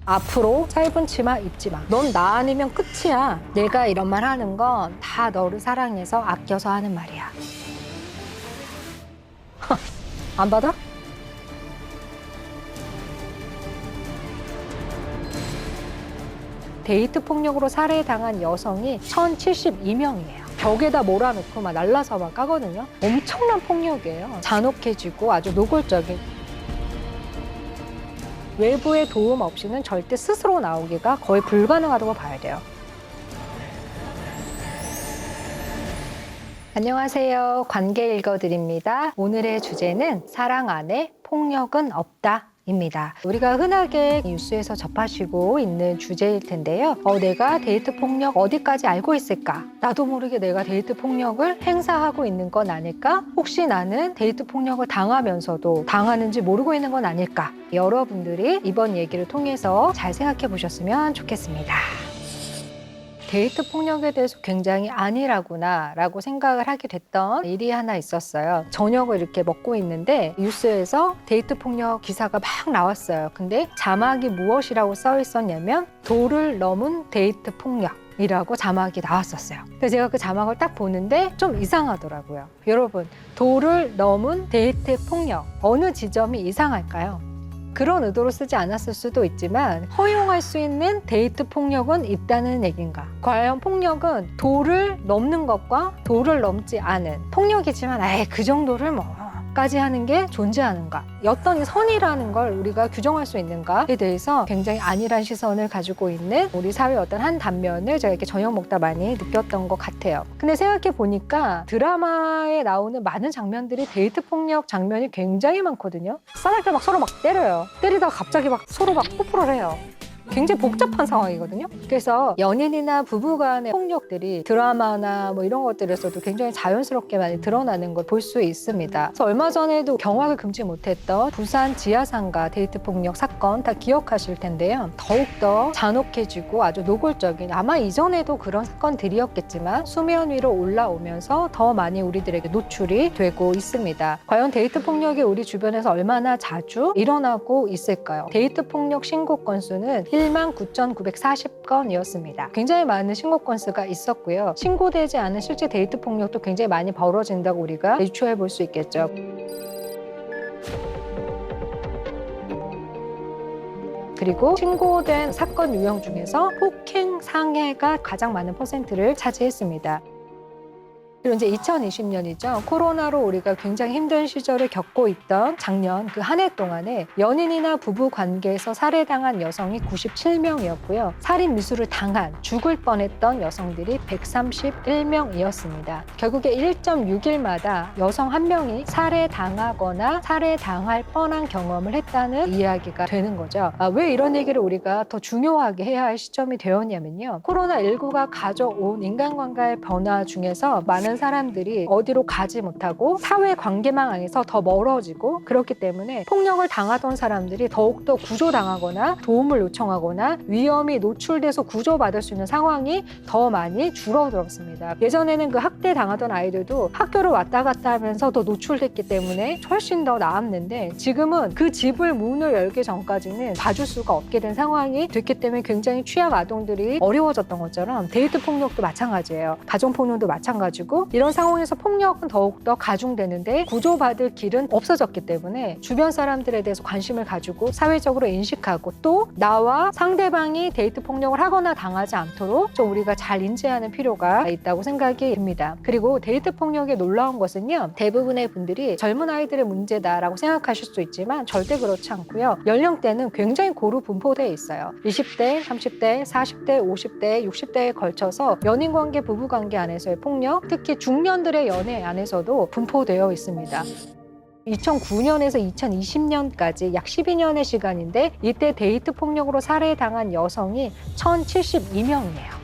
앞으로 짧은 치마 입지 마. 넌 나 아니면 끝이야. 내가 이런 말 하는 건 다 너를 사랑해서 아껴서 하는 말이야. 안 받아? 데이트 폭력으로 살해당한 여성이 1,072명이에요. 벽에다 몰아놓고 막 날라서 막 까거든요. 엄청난 폭력이에요. 잔혹해지고 아주 노골적인. 외부의 도움 없이는 절대 스스로 나오기가 거의 불가능하다고 봐야 돼요. 안녕하세요. 관계 읽어드립니다. 오늘의 주제는 사랑 안에 폭력은 없다. 입니다. 우리가 흔하게 뉴스에서 접하시고 있는 주제일 텐데요. 내가 데이트 폭력 어디까지 알고 있을까? 나도 모르게 내가 데이트 폭력을 행사하고 있는 건 아닐까? 혹시 나는 데이트 폭력을 당하면서도 당하는지 모르고 있는 건 아닐까? 여러분들이 이번 얘기를 통해서 잘 생각해 보셨으면 좋겠습니다. 데이트 폭력에 대해서 굉장히 아니라구나 라고 생각을 하게 됐던 일이 하나 있었어요. 저녁을 이렇게 먹고 있는데 뉴스에서 데이트 폭력 기사가 막 나왔어요. 근데 자막이 무엇이라고 써 있었냐면 도를 넘은 데이트 폭력 이라고 자막이 나왔었어요. 그래서 제가 그 자막을 딱 보는데 좀 이상하더라고요. 여러분, 도를 넘은 데이트 폭력, 어느 지점이 이상할까요? 그런 의도로 쓰지 않았을 수도 있지만 허용할 수 있는 데이트 폭력은 있다는 얘기인가? 과연 폭력은 도를 넘는 것과 도를 넘지 않은 폭력이지만 그 정도를 까지 하는 게 존재하는가? 어떤 이 선이라는 걸 우리가 규정할 수 있는가에 대해서 굉장히 안일한 시선을 가지고 있는 우리 사회의 어떤 한 단면을 제가 이렇게 저녁 먹다 많이 느꼈던 것 같아요. 근데 생각해 보니까 드라마에 나오는 많은 장면들이 데이트 폭력 장면이 굉장히 많거든요. 싸닥들 막 서로 막 때려요. 때리다가 갑자기 막 서로 막 뽀뽀를 해요. 굉장히 복잡한 상황이거든요. 그래서 연인이나 부부간의 폭력들이 드라마나 뭐 이런 것들에서도 굉장히 자연스럽게 많이 드러나는 걸 볼 수 있습니다. 그래서 얼마 전에도 경악을 금치 못했던 부산 지하상가 데이트 폭력 사건 다 기억하실 텐데요. 더욱더 잔혹해지고 아주 노골적인, 아마 이전에도 그런 사건들이었겠지만 수면 위로 올라오면서 더 많이 우리들에게 노출이 되고 있습니다. 과연 데이트 폭력이 우리 주변에서 얼마나 자주 일어나고 있을까요? 데이트 폭력 신고 건수는 19,940건이었습니다. 굉장히 많은 신고 건수가 있었고요. 신고되지 않은 실제 데이트 폭력도 굉장히 많이 벌어진다고 우리가 유추해 볼 수 있겠죠. 그리고 신고된 사건 유형 중에서 폭행, 상해가 가장 많은 퍼센트를 차지했습니다. 그리고 이제 2020년이죠. 코로나로 우리가 굉장히 힘든 시절을 겪고 있던 작년 그 한 해 동안에 연인이나 부부 관계에서 살해당한 여성이 97명이었고요. 살인 미수를 당한, 죽을 뻔했던 여성들이 131명이었습니다. 결국에 1.6일마다 여성 한 명이 살해당하거나 살해당할 뻔한 경험을 했다는 이야기가 되는 거죠. 왜 이런 얘기를 우리가 더 중요하게 해야 할 시점이 되었냐면요. 코로나19가 가져온 인간관계의 변화 중에서 많은 사람들이 어디로 가지 못하고 사회관계망 안에서 더 멀어지고, 그렇기 때문에 폭력을 당하던 사람들이 더욱더 구조당하거나 도움을 요청하거나 위험이 노출돼서 구조받을 수 있는 상황이 더 많이 줄어들었습니다. 예전에는 그 학대 당하던 아이들도 학교를 왔다 갔다 하면서 더 노출됐기 때문에 훨씬 더 나았는데, 지금은 그 집을 문을 열기 전까지는 봐줄 수가 없게 된 상황이 됐기 때문에 굉장히 취약 아동들이 어려워졌던 것처럼 데이트 폭력도 마찬가지예요. 가정폭력도 마찬가지고, 이런 상황에서 폭력은 더욱더 가중되는데 구조받을 길은 없어졌기 때문에 주변 사람들에 대해서 관심을 가지고 사회적으로 인식하고, 또 나와 상대방이 데이트 폭력을 하거나 당하지 않도록 좀 우리가 잘 인지하는 필요가 있다고 생각이 듭니다. 그리고 데이트 폭력의 놀라운 것은요, 대부분의 분들이 젊은 아이들의 문제다라고 생각하실 수 있지만 절대 그렇지 않고요. 연령대는 굉장히 고루 분포되어 있어요. 20대, 30대, 40대, 50대, 60대에 걸쳐서 연인관계, 부부관계 안에서의 폭력, 특히 중년들의 연애 안에서도 분포되어 있습니다. 2009년에서 2020년까지 약 12년의 시간인데, 이때 데이트 폭력으로 살해당한 여성이 1,072명이에요.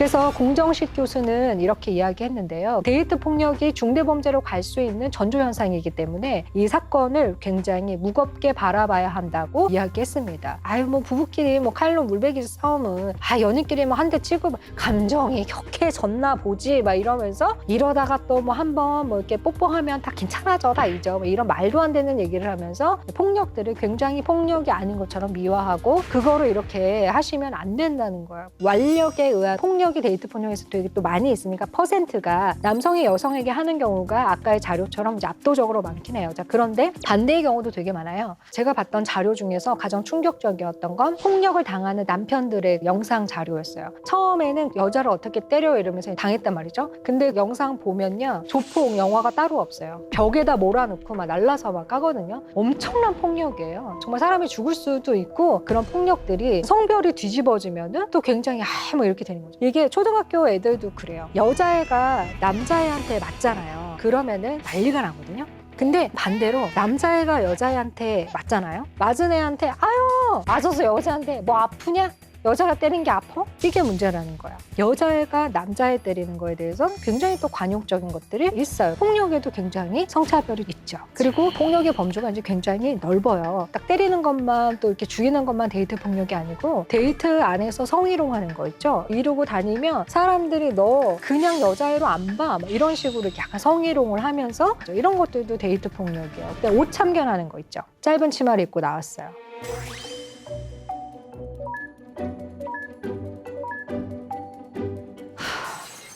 그래서 공정식 교수는 이렇게 이야기했는데요. 데이트 폭력이 중대범죄로 갈 수 있는 전조현상이기 때문에 이 사건을 굉장히 무겁게 바라봐야 한다고 이야기했습니다. 아유 뭐 부부끼리 뭐 칼로 물베기 싸움은 연인끼리 뭐 한 대 치고 감정이 격해졌나 보지 막 이러면서 이러다가 또 뭐 한번 뭐 이렇게 뽀뽀하면 다 괜찮아져 다 잊어 뭐 이런 말도 안 되는 얘기를 하면서 폭력들을 굉장히 폭력이 아닌 것처럼 미화하고 그거를 이렇게 하시면 안 된다는 거예요. 완력에 의한 폭력이 데이트 폭력에서 되게 또 많이 있으니까 퍼센트가 남성이 여성에게 하는 경우가 아까의 자료처럼 이제 압도적으로 많긴 해요. 자, 그런데 반대의 경우도 되게 많아요. 제가 봤던 자료 중에서 가장 충격적이었던 건 폭력을 당하는 남편들의 영상 자료였어요. 처음에는 여자를 어떻게 때려 이러면서 당했단 말이죠. 근데 영상 보면요. 조폭 영화가 따로 없어요. 벽에다 몰아놓고 막 날라서 막 까거든요. 엄청난 폭력이에요. 정말 사람이 죽을 수도 있고 그런 폭력들이 성별이 뒤집어지면은 또 굉장히 뭐 이렇게 되는 거죠. 이게 초등학교 애들도 그래요. 여자애가 남자애한테 맞잖아요. 그러면은 난리가 나거든요. 근데 반대로 남자애가 여자애한테 맞잖아요. 맞은 애한테 아유 맞아서 여자한테 뭐 아프냐? 여자가 때린 게 아파? 이게 문제라는 거야. 여자애가 남자애 때리는 거에 대해서 굉장히 또 관용적인 것들이 있어요. 폭력에도 굉장히 성차별이 있죠. 그리고 폭력의 범주가 이제 굉장히 넓어요. 딱 때리는 것만 또 이렇게 죽이는 것만 데이트 폭력이 아니고 데이트 안에서 성희롱하는 거 있죠. 이러고 다니면 사람들이 너 그냥 여자애로 안 봐. 이런 식으로 약간 성희롱을 하면서 이런 것들도 데이트 폭력이에요. 근데 옷 참견하는 거 있죠. 짧은 치마를 입고 나왔어요.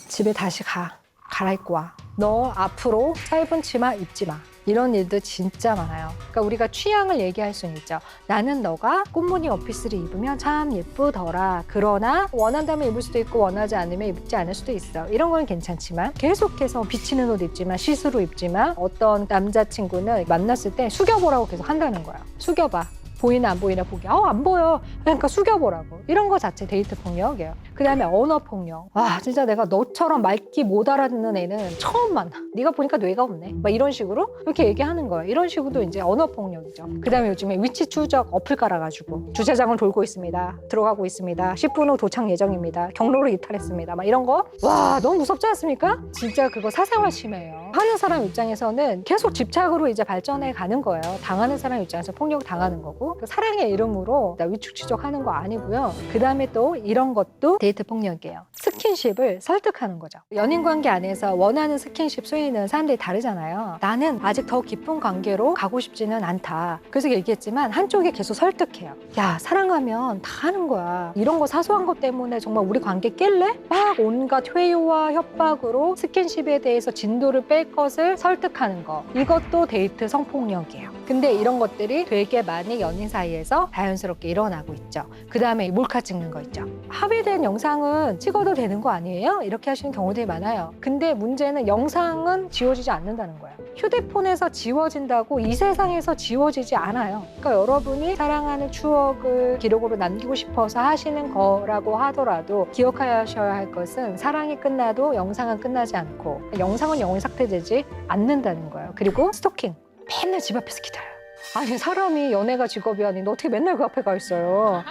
집에 다시 갈아입고 와. 너 앞으로 짧은 치마 입지 마. 이런 일도 진짜 많아요. 그러니까 우리가 취향을 얘기할 수는 있죠. 나는 너가 꽃무늬 원피스를 입으면 참 예쁘더라. 그러나 원한다면 입을 수도 있고 원하지 않으면 입지 않을 수도 있어. 이런 건 괜찮지만 계속해서 비치는 옷 입지만 시스루 입지만 어떤 남자친구는 만났을 때 숙여보라고 계속 한다는 거야. 숙여봐. 보이나 안 보이나 보기. 안 보여. 그러니까 숙여보라고. 이런 거 자체 데이트 폭력이에요. 그 다음에 언어 폭력. 와 진짜 내가 너처럼 말귀 못 알아듣는 애는 처음 만나. 네가 보니까 뇌가 없네. 막 이런 식으로 이렇게 얘기하는 거예요. 이런 식으로도 이제 언어 폭력이죠. 그 다음에 요즘에 위치 추적 어플 깔아가지고 주차장을 돌고 있습니다. 들어가고 있습니다. 10분 후 도착 예정입니다. 경로를 이탈했습니다. 막 이런 거. 와 너무 무섭지 않습니까? 진짜 그거 사생활 침해예요. 하는 사람 입장에서는 계속 집착으로 이제 발전해 가는 거예요. 당하는 사람 입장에서 폭력 당하는 거고 사랑의 이름으로 위축 추적하는 거 아니고요. 그 다음에 또 이런 것도 데이트 폭력이에요. 스킨십을 설득하는 거죠. 연인 관계 안에서 원하는 스킨십 수위는 사람들이 다르잖아요. 나는 아직 더 깊은 관계로 가고 싶지는 않다. 그래서 얘기했지만 한쪽이 계속 설득해요. 야 사랑하면 다 하는 거야. 이런 거 사소한 것 때문에 정말 우리 관계 깰래? 막 온갖 회유와 협박으로 스킨십에 대해서 진도를 뺄 것을 설득하는 거. 이것도 데이트 성폭력이에요. 근데 이런 것들이 되게 많이 연인 사이에서 자연스럽게 일어나고 있죠. 그 다음에 몰카 찍는 거 있죠. 합의된 영상은 찍어도 되는 거 아니에요? 이렇게 하시는 경우들이 많아요. 근데 문제는 영상은 지워지지 않는다는 거예요. 휴대폰에서 지워진다고 이 세상에서 지워지지 않아요. 그러니까 여러분이 사랑하는 추억을 기록으로 남기고 싶어서 하시는 거라고 하더라도 기억하셔야 할 것은 사랑이 끝나도 영상은 끝나지 않고 영상은 영원히 삭제되지 않는다는 거예요. 그리고 스토킹. 맨날 집 앞에서 기다려요. 아니 사람이 연애가 직업이 아닌데 어떻게 맨날 그 앞에 가 있어요.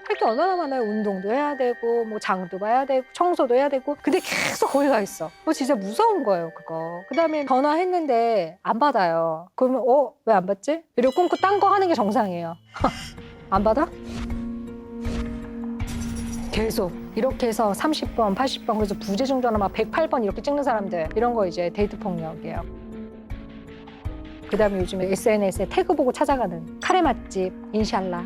할 게 얼마나 많아요. 운동도 해야 되고 뭐 장도 봐야 되고 청소도 해야 되고 근데 계속 거기 가 있어. 그거 진짜 무서운 거예요 그거. 그 다음에 전화했는데 안 받아요. 그러면 왜 안 받지? 이러고 끊고 딴 거 하는 게 정상이에요. 안 받아? 계속 이렇게 해서 30번 80번 그래서 부재중 전화 막 108번 이렇게 찍는 사람들 이런 거 이제 데이트 폭력이에요. 그 다음에 요즘에 SNS에 태그 보고 찾아가는 카레 맛집 인샬라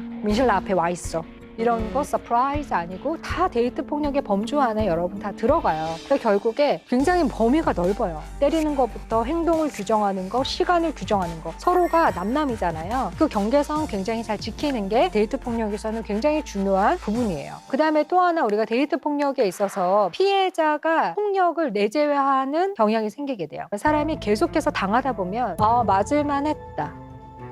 앞에 와 있어. 이런 거 서프라이즈 아니고 다 데이트 폭력의 범주 안에 여러분 다 들어가요. 그래서 결국에 굉장히 범위가 넓어요. 때리는 것부터 행동을 규정하는 거, 시간을 규정하는 거. 서로가 남남이잖아요. 그 경계선 굉장히 잘 지키는 게 데이트 폭력에서는 굉장히 중요한 부분이에요. 그 다음에 또 하나 우리가 데이트 폭력에 있어서 피해자가 폭력을 내재화하는 경향이 생기게 돼요. 사람이 계속해서 당하다 보면 맞을만 했다.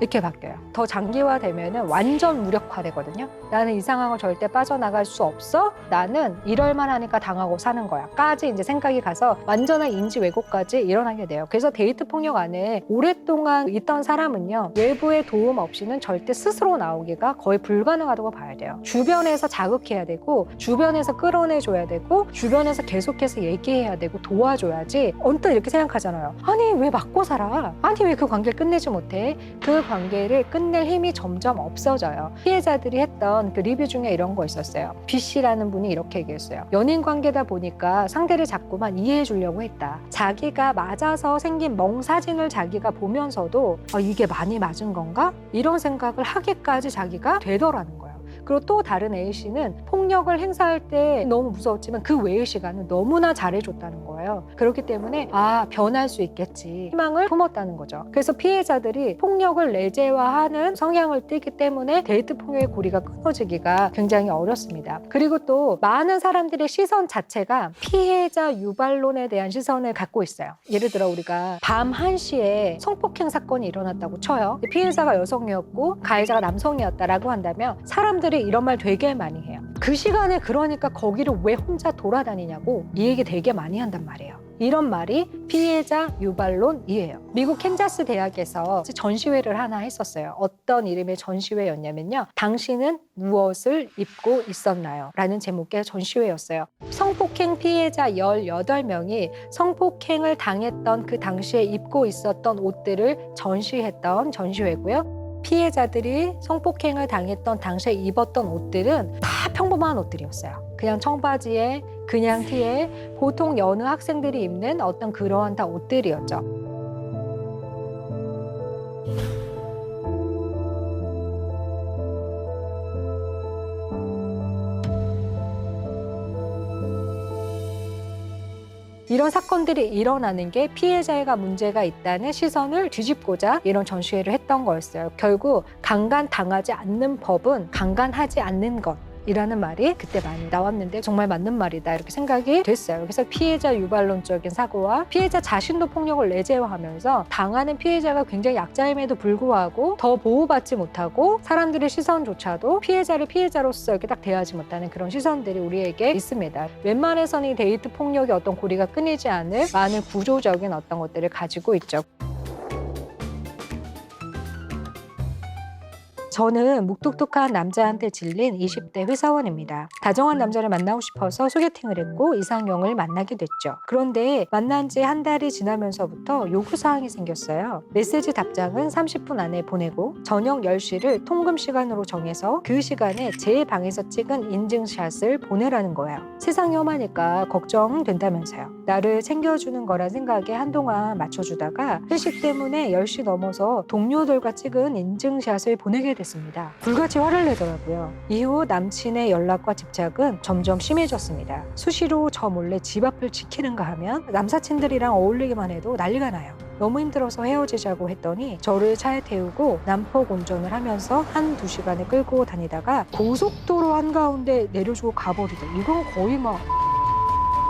이렇게 바뀌어요. 더 장기화되면 완전 무력화되거든요. 나는 이 상황을 절대 빠져나갈 수 없어. 나는 이럴만 하니까 당하고 사는 거야. 까지 이제 생각이 가서 완전한 인지 왜곡까지 일어나게 돼요. 그래서 데이트 폭력 안에 오랫동안 있던 사람은요. 외부의 도움 없이는 절대 스스로 나오기가 거의 불가능하다고 봐야 돼요. 주변에서 자극해야 되고 주변에서 끌어내줘야 되고 주변에서 계속해서 얘기해야 되고 도와줘야지. 언뜻 이렇게 생각하잖아요. 아니 왜 맞고 살아? 아니 왜 그 관계를 끝내지 못해? 그 관계를 끝낼 힘이 점점 없어져요. 피해자들이 했던 그 리뷰 중에 이런 거 있었어요. B씨라는 분이 이렇게 얘기했어요. 연인 관계다 보니까 상대를 자꾸만 이해해 주려고 했다. 자기가 맞아서 생긴 멍사진을 자기가 보면서도 이게 많이 맞은 건가? 이런 생각을 하기까지 자기가 되더라는 거예요. 그리고 또 다른 A씨는 폭력을 행사할 때 너무 무서웠지만 그 외의 시간은 너무나 잘해줬다는 거예요. 그렇기 때문에 변할 수 있겠지 희망을 품었다는 거죠. 그래서 피해자들이 폭력을 내재화하는 성향을 띠기 때문에 데이트 폭력의 고리가 끊어지기가 굉장히 어렵습니다. 그리고 또 많은 사람들의 시선 자체가 피해자 유발론에 대한 시선을 갖고 있어요. 예를 들어 우리가 밤 1시에 성폭행 사건이 일어났다고 쳐요. 피해자가 여성이었고 가해자가 남성이었다라고 한다면 사람들이 이런 말 되게 많이 해요. 그 시간에 그러니까 거기를 왜 혼자 돌아다니냐고 이 얘기 되게 많이 한단 말이에요. 이런 말이 피해자 유발론이에요. 미국 캔자스 대학에서 전시회를 하나 했었어요. 어떤 이름의 전시회였냐면요. 당신은 무엇을 입고 있었나요? 라는 제목의 전시회였어요. 성폭행 피해자 18명이 성폭행을 당했던 그 당시에 입고 있었던 옷들을 전시했던 전시회고요. 피해자들이 성폭행을 당했던 당시에 입었던 옷들은 다 평범한 옷들이었어요. 그냥 청바지에 그냥 티에 보통 여느 학생들이 입는 어떤 그러한 다 옷들이었죠. 이런 사건들이 일어나는 게 피해자가 문제가 있다는 시선을 뒤집고자 이런 전시회를 했던 거였어요. 결국 강간당하지 않는 법은 강간하지 않는 것. 이라는 말이 그때 많이 나왔는데 정말 맞는 말이다 이렇게 생각이 됐어요. 그래서 피해자 유발론적인 사고와 피해자 자신도 폭력을 내재화하면서 당하는 피해자가 굉장히 약자임에도 불구하고 더 보호받지 못하고 사람들의 시선조차도 피해자를 피해자로서 이렇게 딱 대하지 못하는 그런 시선들이 우리에게 있습니다. 웬만해서는 이 데이트 폭력의 어떤 고리가 끊이지 않을 많은 구조적인 어떤 것들을 가지고 있죠. 저는 묵뚝뚝한 남자한테 질린 20대 회사원입니다. 다정한 남자를 만나고 싶어서 소개팅을 했고 이상형을 만나게 됐죠. 그런데 만난 지 한 달이 지나면서부터 요구사항이 생겼어요. 메시지 답장은 30분 안에 보내고 저녁 10시를 통금 시간으로 정해서 그 시간에 제 방에서 찍은 인증샷을 보내라는 거예요. 세상이 험하니까 걱정된다면서요. 나를 챙겨주는 거란 생각에 한동안 맞춰주다가 회식 때문에 10시 넘어서 동료들과 찍은 인증샷을 보내게 됐습니다. 불같이 화를 내더라고요. 이후 남친의 연락과 집착은 점점 심해졌습니다. 수시로 저 몰래 집 앞을 지키는가 하면 남사친들이랑 어울리기만 해도 난리가 나요. 너무 힘들어서 헤어지자고 했더니 저를 차에 태우고 난폭 운전을 하면서 1~2시간을 끌고 다니다가 고속도로 한가운데 내려주고 가버리다. 이건 거의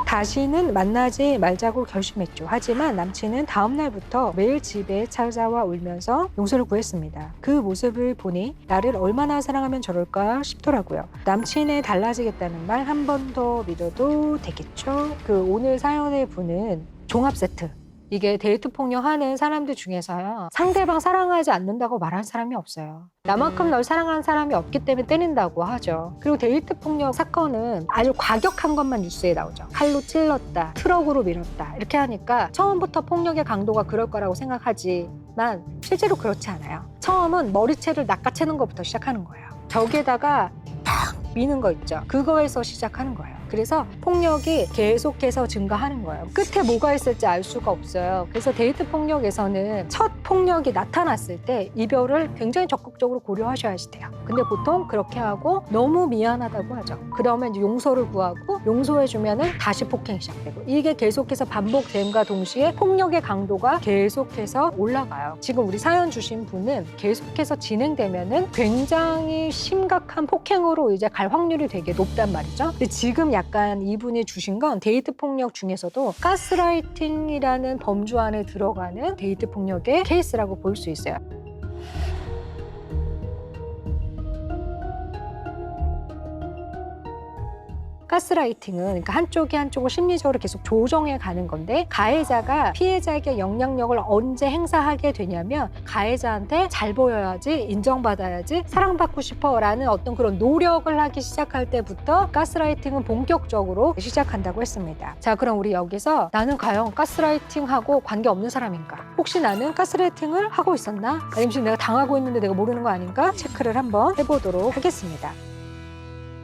다시는 만나지 말자고 결심했죠. 하지만 남친은 다음 날부터 매일 집에 찾아와 울면서 용서를 구했습니다. 그 모습을 보니 나를 얼마나 사랑하면 저럴까 싶더라고요. 남친의 달라지겠다는 말 한 번 더 믿어도 되겠죠? 오늘 사연의 분은 종합 세트. 이게 데이트 폭력하는 사람들 중에서요. 상대방 사랑하지 않는다고 말하는 사람이 없어요. 나만큼 널 사랑하는 사람이 없기 때문에 때린다고 하죠. 그리고 데이트 폭력 사건은 아주 과격한 것만 뉴스에 나오죠. 칼로 찔렀다, 트럭으로 밀었다 이렇게 하니까 처음부터 폭력의 강도가 그럴 거라고 생각하지만 실제로 그렇지 않아요. 처음은 머리채를 낚아채는 것부터 시작하는 거예요. 벽에다가 팍 미는 거 있죠. 그거에서 시작하는 거예요. 그래서 폭력이 계속해서 증가하는 거예요. 끝에 뭐가 있을지 알 수가 없어요. 그래서 데이트 폭력에서는 첫 폭력이 나타났을 때 이별을 굉장히 적극적으로 고려하셔야 돼요. 근데 보통 그렇게 하고 너무 미안하다고 하죠. 그다음에 이제 용서를 구하고 용서해주면은 다시 폭행이 시작되고 이게 계속해서 반복됨과 동시에 폭력의 강도가 계속해서 올라가요. 지금 우리 사연 주신 분은 계속해서 진행되면은 굉장히 심각한 폭행으로 이제 갈 확률이 되게 높단 말이죠. 근데 지금 약간 이분이 주신 건 데이트 폭력 중에서도 가스라이팅이라는 범주 안에 들어가는 데이트 폭력의 케이스라고 볼 수 있어요. 가스라이팅은 그러니까 한쪽이 한쪽을 심리적으로 계속 조정해 가는 건데, 가해자가 피해자에게 영향력을 언제 행사하게 되냐면 가해자한테 잘 보여야지, 인정받아야지, 사랑받고 싶어라는 어떤 그런 노력을 하기 시작할 때부터 가스라이팅은 본격적으로 시작한다고 했습니다. 자, 그럼 우리 여기서 나는 과연 가스라이팅하고 관계없는 사람인가? 혹시 나는 가스라이팅을 하고 있었나? 아니면 지금 내가 당하고 있는데 내가 모르는 거 아닌가? 체크를 한번 해보도록 하겠습니다.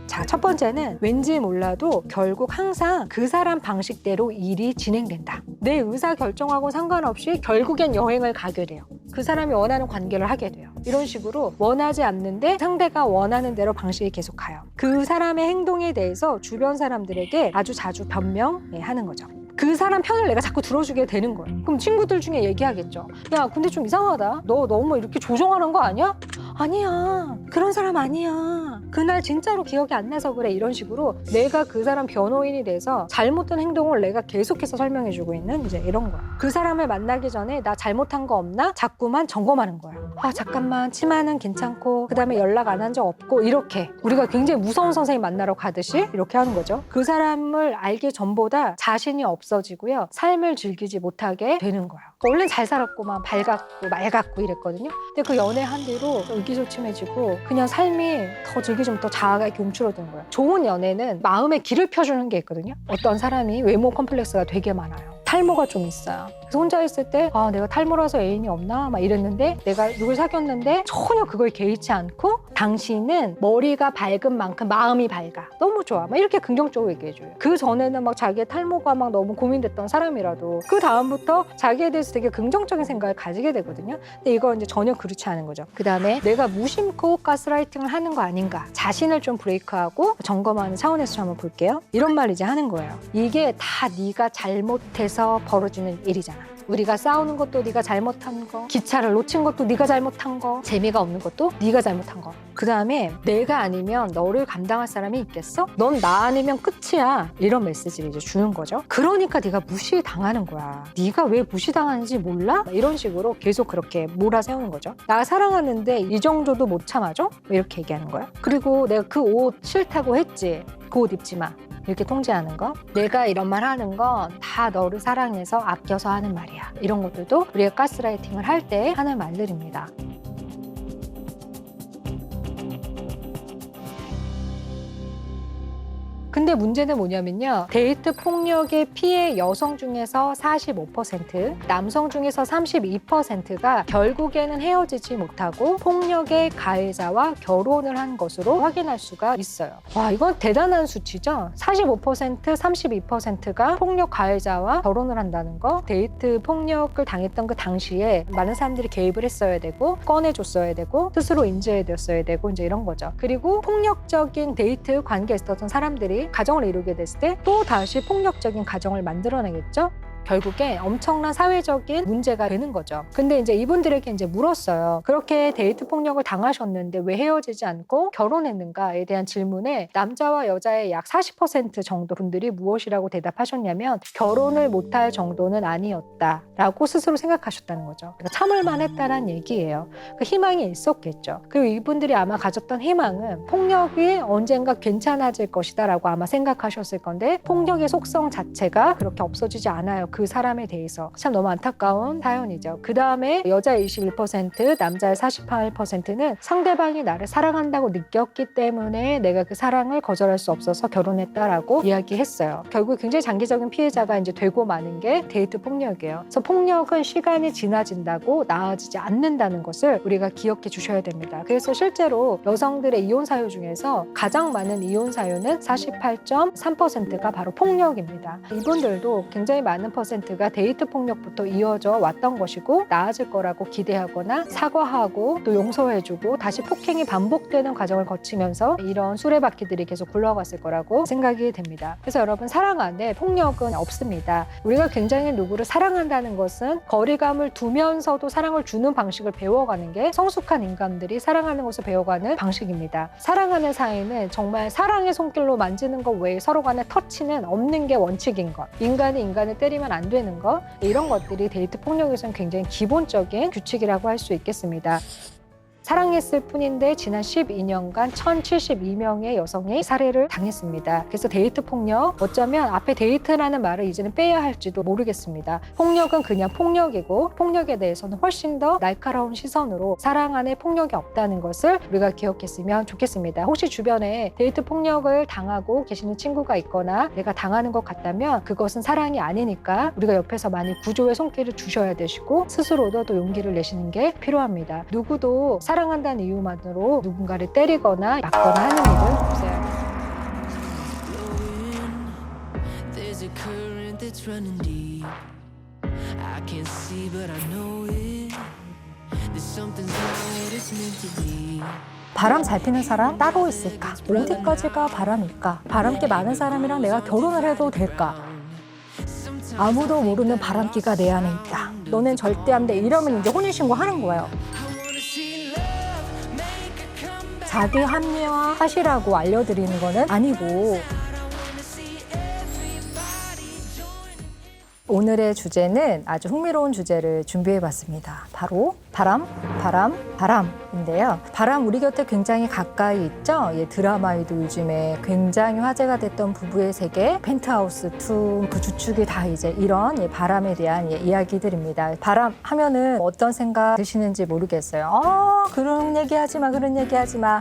자, 첫 번째는 왠지 몰라도 결국 항상 그 사람 방식대로 일이 진행된다. 내 의사 결정하고 상관없이 결국엔 여행을 가게 돼요. 그 사람이 원하는 관계를 하게 돼요. 이런 식으로 원하지 않는데 상대가 원하는 대로 방식이 계속 가요. 그 사람의 행동에 대해서 주변 사람들에게 아주 자주 변명하는 거죠. 그 사람 편을 내가 자꾸 들어주게 되는 거예요. 그럼 친구들 중에 얘기하겠죠. 야, 근데 좀 이상하다. 너 너무 이렇게 조종하는 거 아니야? 아니야. 그런 사람 아니야. 그날 진짜로 기억이 안 나서 그래. 이런 식으로 내가 그 사람 변호인이 돼서 잘못된 행동을 내가 계속해서 설명해주고 있는 이제 이런 거야. 그 사람을 만나기 전에 나 잘못한 거 없나? 자꾸만 점검하는 거야. 아, 잠깐만. 치마는 괜찮고 그다음에 연락 안 한 적 없고, 이렇게 우리가 굉장히 무서운 선생님 만나러 가듯이 이렇게 하는 거죠. 그 사람을 알기 전보다 자신이 없어지고요. 삶을 즐기지 못하게 되는 거예요. 원래 잘 살았고만 밝았고 맑았고 이랬거든요. 근데 그 연애한 뒤로 의기소침해지고 그냥 삶이 더 즐기지 못하고 자아가 이렇게 움츠러드는 거예요. 좋은 연애는 마음의 길을 펴주는 게 있거든요. 어떤 사람이 외모 컴플렉스가 되게 많아요. 탈모가 좀 있어요. 그래서 혼자 있을 때 아, 내가 탈모라서 애인이 없나? 막 이랬는데 내가 누굴 사귀었는데 전혀 그걸 개의치 않고 당신은 머리가 밝은 만큼 마음이 밝아. 너무 좋아. 막 이렇게 긍정적으로 얘기해줘요. 그 전에는 막 자기의 탈모가 막 너무 고민됐던 사람이라도 그 다음부터 자기에 대해서 되게 긍정적인 생각을 가지게 되거든요. 근데 이거 이제 전혀 그렇지 않은 거죠. 그 다음에 내가 무심코 가스라이팅을 하는 거 아닌가? 자신을 좀 브레이크하고 점검하는 차원에서 좀 한번 볼게요. 이런 말 이제 하는 거예요. 이게 다 네가 잘못해서 벌어지는 일이잖아. 우리가 싸우는 것도 네가 잘못한 거, 기차를 놓친 것도 네가 잘못한 거, 재미가 없는 것도 네가 잘못한 거. 그 다음에 내가 아니면 너를 감당할 사람이 있겠어? 넌 나 아니면 끝이야. 이런 메시지를 이제 주는 거죠. 그러니까 네가 무시당하는 거야. 네가 왜 무시당하는지 몰라? 이런 식으로 계속 그렇게 몰아세우는 거죠. 나 사랑하는데 이 정도도 못 참아줘? 이렇게 얘기하는 거야. 그리고 내가 그 옷 싫다고 했지. 그 옷 입지 마. 이렇게 통제하는 거. 내가 이런 말 하는 건 다 너를 사랑해서 아껴서 하는 말이야. 이런 것들도 우리가 가스라이팅을 할 때 하는 말들입니다. 근데 문제는 뭐냐면요. 데이트 폭력의 피해 여성 중에서 45%, 남성 중에서 32%가 결국에는 헤어지지 못하고 폭력의 가해자와 결혼을 한 것으로 확인할 수가 있어요. 와, 이건 대단한 수치죠? 45%, 32%가 폭력 가해자와 결혼을 한다는 거. 데이트 폭력을 당했던 그 당시에 많은 사람들이 개입을 했어야 되고 꺼내줬어야 되고 스스로 인지해야 됐어야 되고 이제 이런 거죠. 그리고 폭력적인 데이트 관계에 있었던 사람들이 가정을 이루게 됐을 때 또 다시 폭력적인 가정을 만들어내겠죠. 결국에 엄청난 사회적인 문제가 되는 거죠. 근데 이제 이분들에게 이제 물었어요. 그렇게 데이트 폭력을 당하셨는데 왜 헤어지지 않고 결혼했는가에 대한 질문에 남자와 여자의 약 40% 정도 분들이 무엇이라고 대답하셨냐면 결혼을 못할 정도는 아니었다라고 스스로 생각하셨다는 거죠. 그러니까 참을만 했다는 얘기예요. 그 희망이 있었겠죠. 그리고 이분들이 아마 가졌던 희망은 폭력이 언젠가 괜찮아질 것이다라고 아마 생각하셨을 건데 폭력의 속성 자체가 그렇게 없어지지 않아요. 그 사람에 대해서. 참 너무 안타까운 사연이죠. 그 다음에 여자의 21%, 남자의 48%는 상대방이 나를 사랑한다고 느꼈기 때문에 내가 그 사랑을 거절할 수 없어서 결혼했다라고 이야기했어요. 결국 굉장히 장기적인 피해자가 이제 되고 마는 게 데이트 폭력이에요. 그래서 폭력은 시간이 지나진다고 나아지지 않는다는 것을 우리가 기억해 주셔야 됩니다. 그래서 실제로 여성들의 이혼 사유 중에서 가장 많은 이혼 사유는 48.3%가 바로 폭력입니다. 이분들도 굉장히 많은 퍼센트가 데이트 폭력부터 이어져 왔던 것이고 나아질 거라고 기대하거나 사과하고 또 용서해주고 다시 폭행이 반복되는 과정을 거치면서 이런 수레바퀴들이 계속 굴러갔을 거라고 생각이 됩니다. 그래서 여러분, 사랑 안에 폭력은 없습니다. 우리가 굉장히 누구를 사랑한다는 것은 거리감을 두면서도 사랑을 주는 방식을 배워가는 게 성숙한 인간들이 사랑하는 것을 배워가는 방식입니다. 사랑하는 사이는 정말 사랑의 손길로 만지는 것 외에 서로 간의 터치는 없는 게 원칙인 것. 인간이 인간을 때리면 안 되는 것, 이런 것들이 데이트 폭력에서는 굉장히 기본적인 규칙이라고 할 수 있겠습니다. 사랑했을 뿐인데 지난 12년간 1072명의 여성이 살해를 당했습니다. 그래서 데이트 폭력, 어쩌면 앞에 데이트라는 말을 이제는 빼야 할지도 모르겠습니다. 폭력은 그냥 폭력이고 폭력에 대해서는 훨씬 더 날카로운 시선으로 사랑 안에 폭력이 없다는 것을 우리가 기억했으면 좋겠습니다. 혹시 주변에 데이트 폭력을 당하고 계시는 친구가 있거나 내가 당하는 것 같다면 그것은 사랑이 아니니까 우리가 옆에서 많이 구조의 손길을 주셔야 되시고 스스로도 또 용기를 내시는 게 필요합니다. 누구도 사랑한다는 이유만으로 누군가를 때리거나 맞거나 하는 일은 없어요. There's a current that's running deep. I can't see, but I know it. There's something's not what it's meant to be. 바람 잘 피는 사람 따로 있을까? 어디까지가 바람일까? 바람기 많은 사람이랑 내가 결혼을 해도 될까? 아무도 모르는 바람기가 내 안에 있다. 너넨 절대 안 돼. 이러면 이제 혼인신고 하는 거예요. 자기 합리화 하시라고 알려드리는 거는 아니고, 오늘의 주제는 아주 흥미로운 주제를 준비해봤습니다. 바로 바람인데요. 바람 우리 곁에 굉장히 가까이 있죠. 드라마에도 요즘에 굉장히 화제가 됐던 부부의 세계, 펜트하우스 2, 그 주축이 다 이제 이런 바람에 대한 이야기들입니다. 바람 하면은 어떤 생각 드시는지 모르겠어요. 그런 얘기하지 마,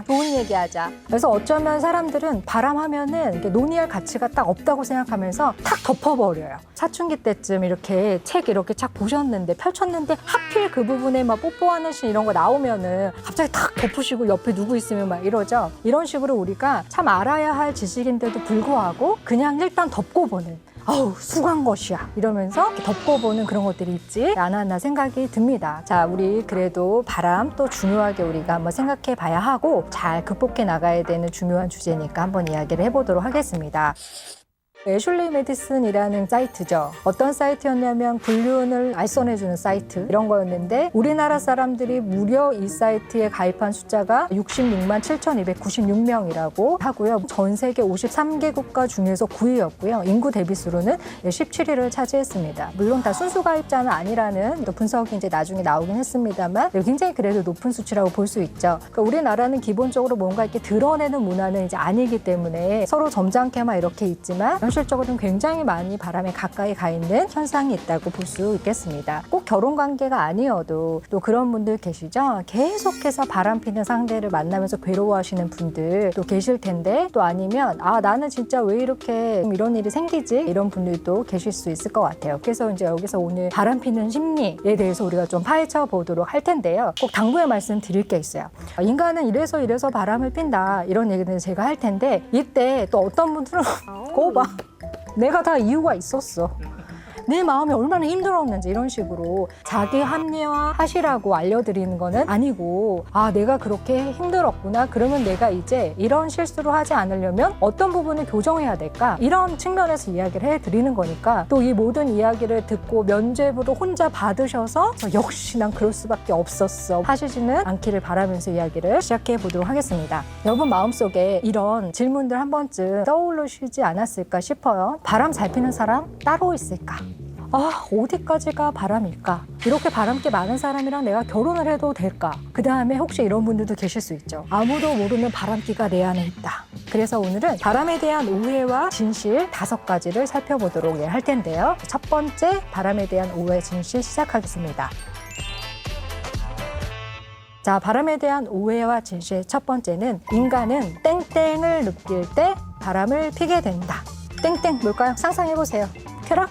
좋은 얘기하자. 그래서 어쩌면 사람들은 바람 하면은 이렇게 논의할 가치가 딱 없다고 생각하면서 탁 덮어버려요. 사춘기 때쯤 이렇게 책 이렇게 착 보셨는데 펼쳤는데 하필 그 부분에 막 뽀뽀하는 씬 이런 거 나오면은 갑자기 탁 덮으시고 옆에 누구 있으면 막 이러죠. 이런 식으로 우리가 참 알아야 할 지식인데도 불구하고 그냥 일단 덮고 보는, 아우 수고한 것이야 이러면서 덮고 보는 그런 것들이 있지 않았나 생각이 듭니다. 자, 우리 그래도 바람 또 중요하게 우리가 한번 생각해 봐야 하고 잘 극복해 나가야 되는 중요한 주제니까 한번 이야기를 해보도록 하겠습니다. 애슐리 메디슨이라는 사이트죠. 어떤 사이트였냐면 불륜을 알선해주는 사이트 이런 거였는데 우리나라 사람들이 무려 이 사이트에 가입한 숫자가 66만 7,296명이라고 하고요. 전 세계 53개국가 중에서 9위였고요. 인구 대비수로는 17위를 차지했습니다. 물론 다 순수 가입자는 아니라는 또 분석이 이제 나중에 나오긴 했습니다만 굉장히 그래도 높은 수치라고 볼 수 있죠. 그러니까 우리나라는 기본적으로 뭔가 이렇게 드러내는 문화는 이제 아니기 때문에 서로 점잖게만 이렇게 있지만 현실적으로는 굉장히 많이 바람에 가까이 가 있는 현상이 있다고 볼 수 있겠습니다. 꼭 결혼 관계가 아니어도 또 그런 분들 계시죠. 계속해서 바람 피는 상대를 만나면서 괴로워하시는 분들 또 계실 텐데, 또 아니면 나는 진짜 왜 이렇게 이런 일이 생기지? 이런 분들도 계실 수 있을 것 같아요. 그래서 이제 여기서 오늘 바람 피는 심리에 대해서 우리가 좀 파헤쳐 보도록 할 텐데요. 꼭 당부의 말씀 드릴 게 있어요. 인간은 이래서 바람을 핀다 이런 얘기는 제가 할 텐데, 이때 또 어떤 분들은 거 봐. 내가 다 이유가 있었어. 내 마음이 얼마나 힘들었는지 이런 식으로 자기 합리화 하시라고 알려드리는 거는 아니고, 내가 그렇게 힘들었구나. 그러면 내가 이제 이런 실수를 하지 않으려면 어떤 부분을 교정해야 될까? 이런 측면에서 이야기를 해드리는 거니까, 또 이 모든 이야기를 듣고 면죄부도 혼자 받으셔서 역시 난 그럴 수밖에 없었어 하시지는 않기를 바라면서 이야기를 시작해 보도록 하겠습니다. 여러분 마음속에 이런 질문들 한 번쯤 떠오르시지 않았을까 싶어요. 바람 잘 피는 사람 따로 있을까? 어디까지가 바람일까? 이렇게 바람기 많은 사람이랑 내가 결혼을 해도 될까? 그 다음에 혹시 이런 분들도 계실 수 있죠. 아무도 모르는 바람기가 내 안에 있다. 그래서 오늘은 바람에 대한 오해와 진실 5가지를 살펴보도록 할 텐데요. 첫 번째, 바람에 대한 오해 진실 시작하겠습니다. 자, 바람에 대한 오해와 진실 첫 번째는, 인간은 땡땡을 느낄 때 바람을 피게 된다. 땡땡 뭘까요? 상상해보세요. 쾌락?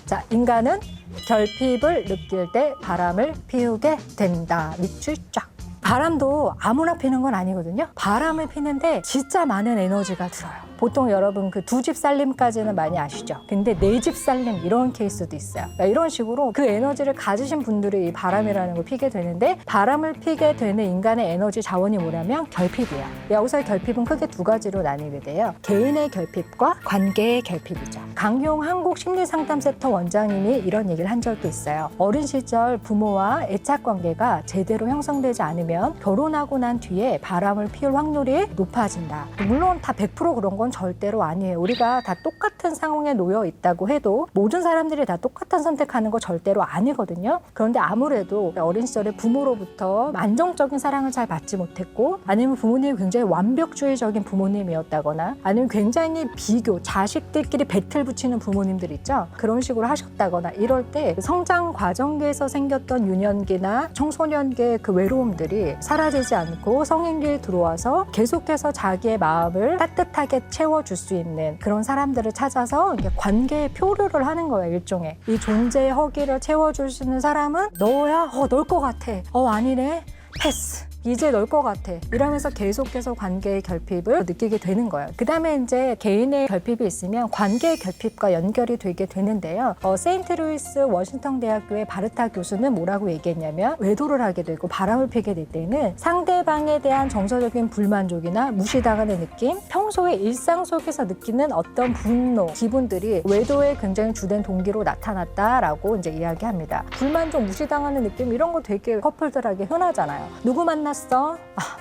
자, 인간은 결핍을 느낄 때 바람을 피우게 된다. 밑줄 쫙. 바람도 아무나 피는 건 아니거든요. 바람을 피는데 진짜 많은 에너지가 들어요. 보통 여러분 그 2집 살림까지는 많이 아시죠? 근데 4집 살림 이런 케이스도 있어요. 그러니까 이런 식으로 그 에너지를 가지신 분들이 이 바람이라는 걸 피게 되는데, 바람을 피게 되는 인간의 에너지 자원이 뭐냐면 결핍이에요. 여기서 결핍은 크게 2가지로 나뉘게 돼요. 개인의 결핍과 관계의 결핍이죠. 강용 한국심리상담센터 원장님이 이런 얘기를 한 적도 있어요. 어린 시절 부모와 애착 관계가 제대로 형성되지 않으면 결혼하고 난 뒤에 바람을 피울 확률이 높아진다. 물론 다 100% 그런 건 건 절대로 아니에요. 우리가 다 똑같은 상황에 놓여 있다고 해도 모든 사람들이 다 똑같은 선택하는 거 절대로 아니거든요. 그런데 아무래도 어린 시절에 부모로부터 안정적인 사랑을 잘 받지 못했고, 아니면 부모님이 굉장히 완벽주의적인 부모님이었다거나, 아니면 굉장히 비교, 자식들끼리 배틀 붙이는 부모님들 있죠. 그런 식으로 하셨다거나 이럴 때 성장 과정에서 생겼던 유년기나 청소년기의 그 외로움들이 사라지지 않고 성인기에 들어와서 계속해서 자기의 마음을 따뜻하게 채워줄 수 있는 그런 사람들을 찾아서 이렇게 관계의 표류를 하는 거예요. 일종의 이 존재의 허기를 채워줄 수 있는 사람은 너야? 널 것 같아. 아니네? 패스. 이제 널 것 같아. 이러면서 계속해서 관계의 결핍을 느끼게 되는 거예요. 그 다음에 이제 개인의 결핍이 있으면 관계의 결핍과 연결이 되게 되는데요. 세인트루이스 워싱턴 대학교의 바르타 교수는 뭐라고 얘기했냐면, 외도를 하게 되고 바람을 피게 될 때는 상대방에 대한 정서적인 불만족이나 무시당하는 느낌, 평소에 일상 속에서 느끼는 어떤 분노, 기분들이 외도의 굉장히 주된 동기로 나타났다라고 이제 이야기합니다. 불만족, 무시당하는 느낌 이런 거 되게 커플들에게 흔하잖아요. 누구 만났어?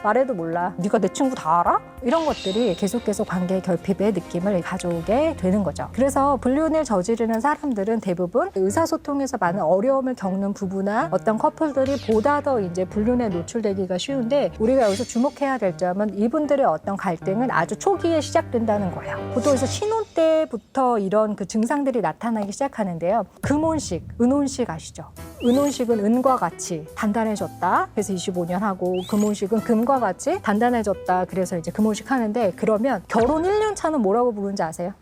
말해도 몰라. 네가 내 친구 다 알아? 이런 것들이 계속해서 관계의 결핍의 느낌을 가져오게 되는 거죠. 그래서 불륜을 저지르는 사람들은 대부분 의사소통에서 많은 어려움을 겪는 부부나 어떤 커플들이 보다 더 이제 불륜에 노출되기가 쉬운데, 우리가 여기서 주목해야 될 점은 이분들의 어떤 갈등은 아주 초기에 시작된다는 거예요. 보통 그래서 신혼 때부터 이런 그 증상들이 나타나기 시작하는데요. 금혼식, 은혼식 아시죠? 은혼식은 은과 같이 단단해졌다. 그래서 25년 하고, 금혼식은 금과 같이 단단해졌다. 그래서 이제 금혼식 하는데, 그러면 결혼 1년 차는 뭐라고 부르는지 아세요?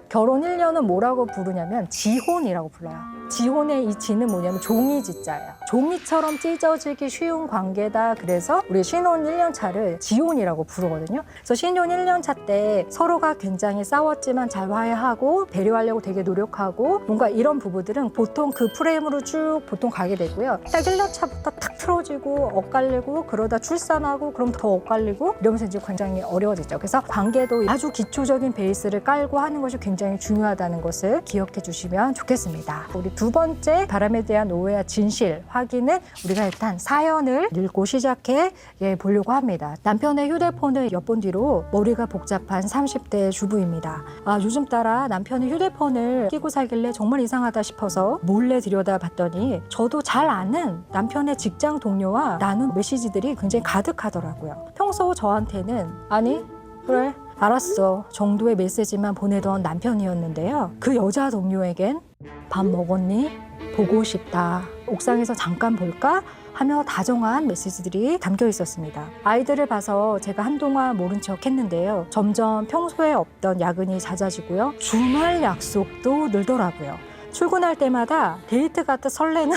결혼 1년은 뭐라고 부르냐면 지혼이라고 불러요. 지혼의 이 지는 뭐냐면 종이지자예요. 종이처럼 찢어지기 쉬운 관계다. 그래서 우리 신혼 1년 차를 지혼이라고 부르거든요. 그래서 신혼 1년 차 때 서로가 굉장히 싸웠지만 잘 화해하고 배려하려고 되게 노력하고, 뭔가 이런 부부들은 보통 그 프레임으로 쭉 보통 가게 되고요. 딱 1년 차부터 탁 틀어지고 엇갈리고, 그러다 출산하고 그럼 더 엇갈리고 이러면서 이제 굉장히 어려워지죠. 그래서 관계도 아주 기초적인 베이스를 깔고 하는 것이 굉장히 중요하다는 것을 기억해 주시면 좋겠습니다. 우리 두 번째 바람에 대한 오해와 진실 확인은 우리가 일단 사연을 읽고 시작해 보려고 합니다. 남편의 휴대폰을 엿본 뒤로 머리가 복잡한 30대 주부입니다. 요즘 따라 남편이 휴대폰을 끼고 살길래 정말 이상하다 싶어서 몰래 들여다봤더니 저도 잘 아는 남편의 직장 동료와 나눈 메시지들이 굉장히 가득하더라고요. 평소 저한테는 아니 그래 알았어 정도의 메시지만 보내던 남편이었는데요. 그 여자 동료에겐 밥 먹었니? 보고 싶다. 옥상에서 잠깐 볼까? 하며 다정한 메시지들이 담겨 있었습니다. 아이들을 봐서 제가 한동안 모른 척 했는데요. 점점 평소에 없던 야근이 잦아지고요. 주말 약속도 늘더라고요. 출근할 때마다 데이트 같은 설레는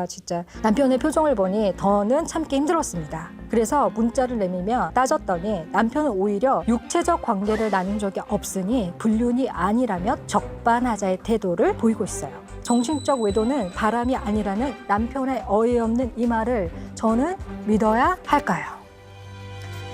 진짜 남편의 표정을 보니 더는 참기 힘들었습니다. 그래서 문자를 내밀며 따졌더니 남편은 오히려 육체적 관계를 나눈 적이 없으니 불륜이 아니라며 적반하자의 태도를 보이고 있어요. 정신적 외도는 바람이 아니라는 남편의 어이없는 이 말을 저는 믿어야 할까요?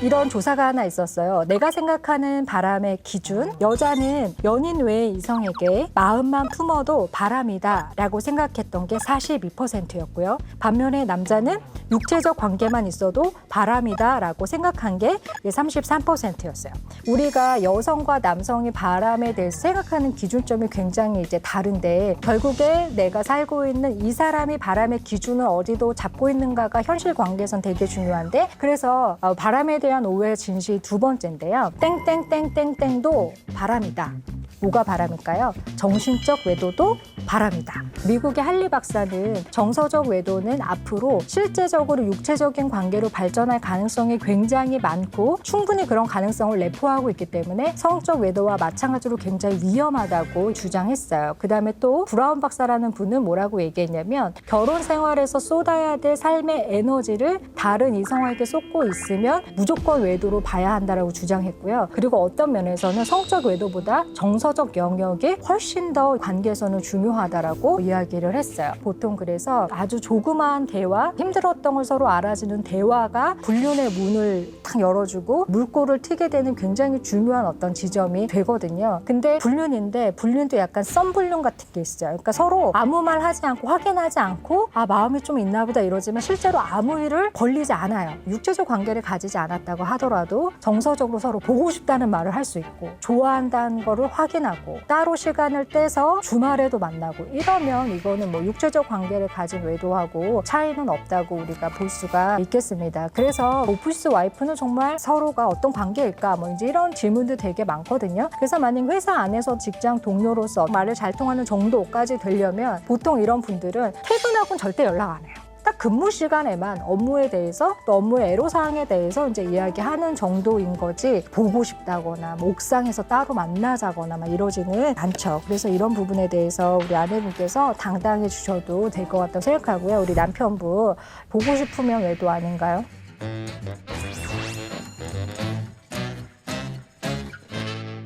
이런 조사가 하나 있었어요. 내가 생각하는 바람의 기준, 여자는 연인 외의 이성에게 마음만 품어도 바람이다 라고 생각했던 게 42%였고요. 반면에 남자는 육체적 관계만 있어도 바람이다 라고 생각한 게 33%였어요. 우리가 여성과 남성이 바람에 대해서 생각하는 기준점이 굉장히 이제 다른데, 결국에 내가 살고 있는 이 사람이 바람의 기준을 어디도 잡고 있는가가 현실 관계에선 되게 중요한데, 그래서 바람에 대한 오해 진실 두 번째인데요. 땡땡땡땡땡도 바람이다. 뭐가 바람일까요? 정신적 외도도 바람이다. 미국의 할리 박사는 정서적 외도는 앞으로 실제적으로 육체적인 관계로 발전할 가능성이 굉장히 많고 충분히 그런 가능성을 내포하고 있기 때문에 성적 외도와 마찬가지로 굉장히 위험하다고 주장했어요. 그 다음에 또 브라운 박사라는 분은 뭐라고 얘기했냐면, 결혼 생활에서 쏟아야 될 삶의 에너지를 다른 이성에게 쏟고 있으면 무조건 외도로 봐야 한다라고 주장했고요. 그리고 어떤 면에서는 성적 외도보다 정서 정서적 영역이 훨씬 더 관계에서는 중요하다라고 이야기를 했어요. 보통 그래서 아주 조그마한 대화, 힘들었던 걸 서로 알아주는 대화가 불륜의 문을 탁 열어주고 물꼬를 트게 되는 굉장히 중요한 어떤 지점이 되거든요. 근데 불륜인데 불륜도 약간 썸불륜 같은 게 있어요. 그러니까 서로 아무 말 하지 않고 확인하지 않고 아 마음이 좀 있나 보다 이러지만 실제로 아무 일을 벌리지 않아요. 육체적 관계를 가지지 않았다고 하더라도 정서적으로 서로 보고 싶다는 말을 할 수 있고 좋아한다는 거를 확인하고 따로 시간을 떼서 주말에도 만나고 이러면 이거는 뭐 육체적 관계를 가진 외도하고 차이는 없다고 우리가 볼 수가 있겠습니다. 그래서 오피스 와이프는 정말 서로가 어떤 관계일까 뭐 이제 이런 질문도 되게 많거든요. 그래서 만약 회사 안에서 직장 동료로서 말을 잘 통하는 정도까지 되려면 보통 이런 분들은 퇴근하고는 절대 연락 안 해요. 딱 근무 시간에만 업무에 대해서 또 업무의 애로사항에 대해서 이제 이야기하는 정도인 거지 보고 싶다거나 뭐 옥상에서 따로 만나자거나 막 이러지는 않죠. 그래서 이런 부분에 대해서 우리 아내분께서 당당해 주셔도 될 것 같다고 생각하고요. 우리 남편분 보고 싶으면 외도 아닌가요?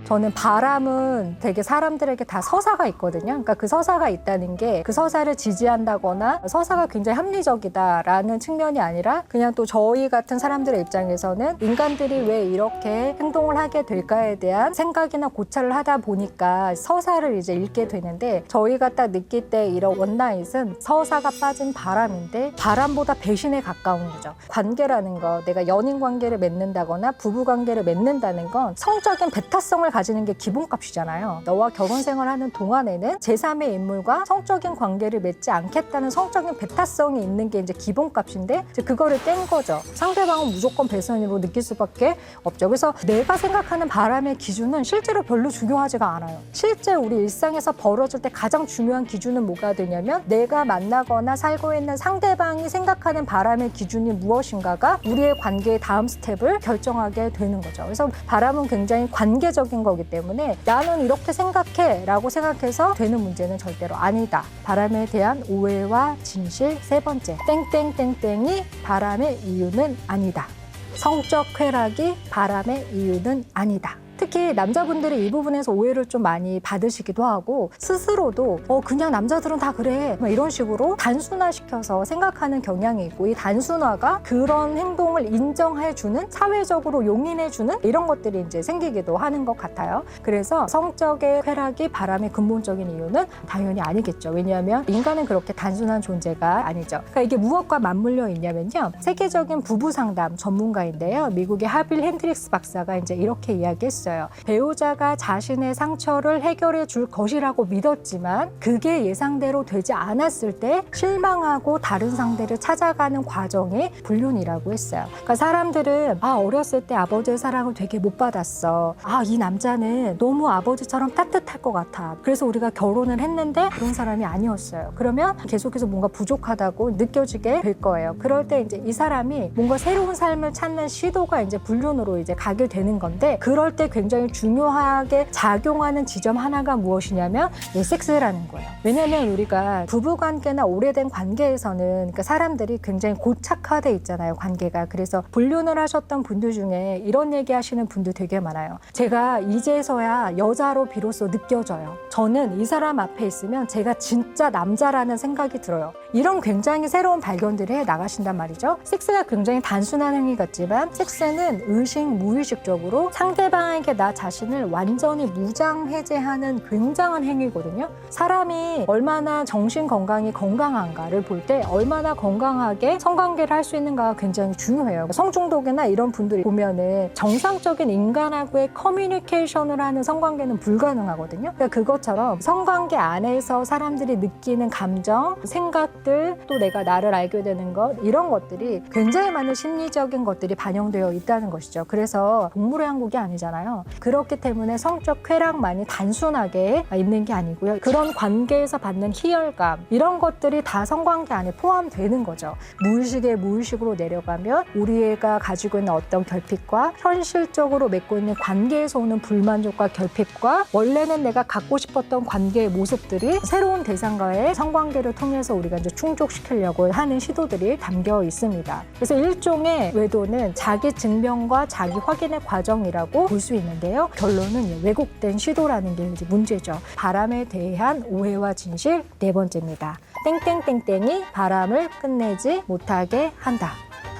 저는 바람은 되게 사람들에게 다 서사가 있거든요. 그러니까 그 서사가 있다는 게 그 서사를 지지한다거나 서사가 굉장히 합리적이다라는 측면이 아니라 그냥 또 저희 같은 사람들의 입장에서는 인간들이 왜 이렇게 행동을 하게 될까에 대한 생각이나 고찰을 하다 보니까 서사를 이제 읽게 되는데 저희가 딱 느낄 때 이런 원나잇은 서사가 빠진 바람인데 바람보다 배신에 가까운 거죠. 관계라는 거 내가 연인 관계를 맺는다거나 부부 관계를 맺는다는 건 성적인 배타성을 가지는 게 기본값이잖아요. 너와 결혼 생활하는 동안에는 제3의 인물과 성적인 관계를 맺지 않겠다는 성적인 배타성이 있는 게 이제 기본값인데 이제 그거를 뗀 거죠. 상대방은 무조건 배선으로 느낄 수밖에 없죠. 그래서 내가 생각하는 바람의 기준은 실제로 별로 중요하지가 않아요. 실제 우리 일상에서 벌어질 때 가장 중요한 기준은 뭐가 되냐면 내가 만나거나 살고 있는 상대방이 생각하는 바람의 기준이 무엇인가가 우리의 관계의 다음 스텝을 결정하게 되는 거죠. 그래서 바람은 굉장히 관계적인 거기 때문에 나는 이렇게 생각해 라고 생각해서 되는 문제는 절대로 아니다. 바람에 대한 오해와 진실. 세 번째, 땡땡땡땡이 바람의 이유는 아니다. 성적 쾌락이 바람의 이유는 아니다. 특히 남자분들이 이 부분에서 오해를 좀 많이 받으시기도 하고 스스로도 그냥 남자들은 다 그래 막 이런 식으로 단순화시켜서 생각하는 경향이 있고 이 단순화가 그런 행동을 인정해주는 사회적으로 용인해주는 이런 것들이 이제 생기기도 하는 것 같아요. 그래서 성적의 쾌락이 바람의 근본적인 이유는 당연히 아니겠죠. 왜냐하면 인간은 그렇게 단순한 존재가 아니죠. 그러니까 이게 무엇과 맞물려 있냐면요. 세계적인 부부 상담 전문가인데요. 미국의 하빌 핸드릭스 박사가 이제 이렇게 이야기했어요. 배우자가 자신의 상처를 해결해 줄 것이라고 믿었지만 그게 예상대로 되지 않았을 때 실망하고 다른 상대를 찾아가는 과정이 불륜이라고 했어요. 그러니까 사람들은 어렸을 때 아버지의 사랑을 되게 못 받았어. 이 남자는 너무 아버지처럼 따뜻할 것 같아. 그래서 우리가 결혼을 했는데 그런 사람이 아니었어요. 그러면 계속해서 뭔가 부족하다고 느껴지게 될 거예요. 그럴 때 이제 이 사람이 뭔가 새로운 삶을 찾는 시도가 이제 불륜으로 이제 가게 되는 건데 그럴 때 굉장히 중요하게 작용하는 지점 하나가 무엇이냐면 섹스라는 거예요. 왜냐하면 우리가 부부관계나 오래된 관계에서는 그러니까 사람들이 굉장히 고착화돼 있잖아요. 관계가. 그래서 불륜을 하셨던 분들 중에 이런 얘기 하시는 분들 되게 많아요. 제가 이제서야 여자로 비로소 느껴져요. 저는 이 사람 앞에 있으면 제가 진짜 남자라는 생각이 들어요. 이런 굉장히 새로운 발견들을 해 나가신단 말이죠. 섹스가 굉장히 단순한 행위 같지만 섹스는 의식, 무의식적으로 상대방에게 나 자신을 완전히 무장해제하는 굉장한 행위거든요. 사람이 얼마나 정신 건강이 건강한가를 볼 때 얼마나 건강하게 성관계를 할 수 있는가가 굉장히 중요해요. 성중독이나 이런 분들이 보면은 정상적인 인간하고의 커뮤니케이션을 하는 성관계는 불가능하거든요. 그러니까 그것처럼 성관계 안에서 사람들이 느끼는 감정, 생각들, 또 내가 나를 알게 되는 것 이런 것들이 굉장히 많은 심리적인 것들이 반영되어 있다는 것이죠. 그래서 동물의 왕국이 아니잖아요. 그렇기 때문에 성적 쾌락만이 단순하게 있는 게 아니고요. 그런 관계에서 받는 희열감 이런 것들이 다 성관계 안에 포함되는 거죠. 무의식의 무의식으로 내려가면 우리가 가지고 있는 어떤 결핍과 현실적으로 맺고 있는 관계에서 오는 불만족과 결핍과 원래는 내가 갖고 싶었던 관계의 모습들이 새로운 대상과의 성관계를 통해서 우리가 이제 이제 충족시키려고 하는 시도들이 담겨 있습니다. 그래서 일종의 외도는 자기 증명과 자기 확인의 과정이라고 볼 수 있는데요. 결론은 왜곡된 시도라는 게 이제 문제죠. 바람에 대한 오해와 진실 네 번째입니다. 땡땡땡땡이 바람을 끝내지 못하게 한다.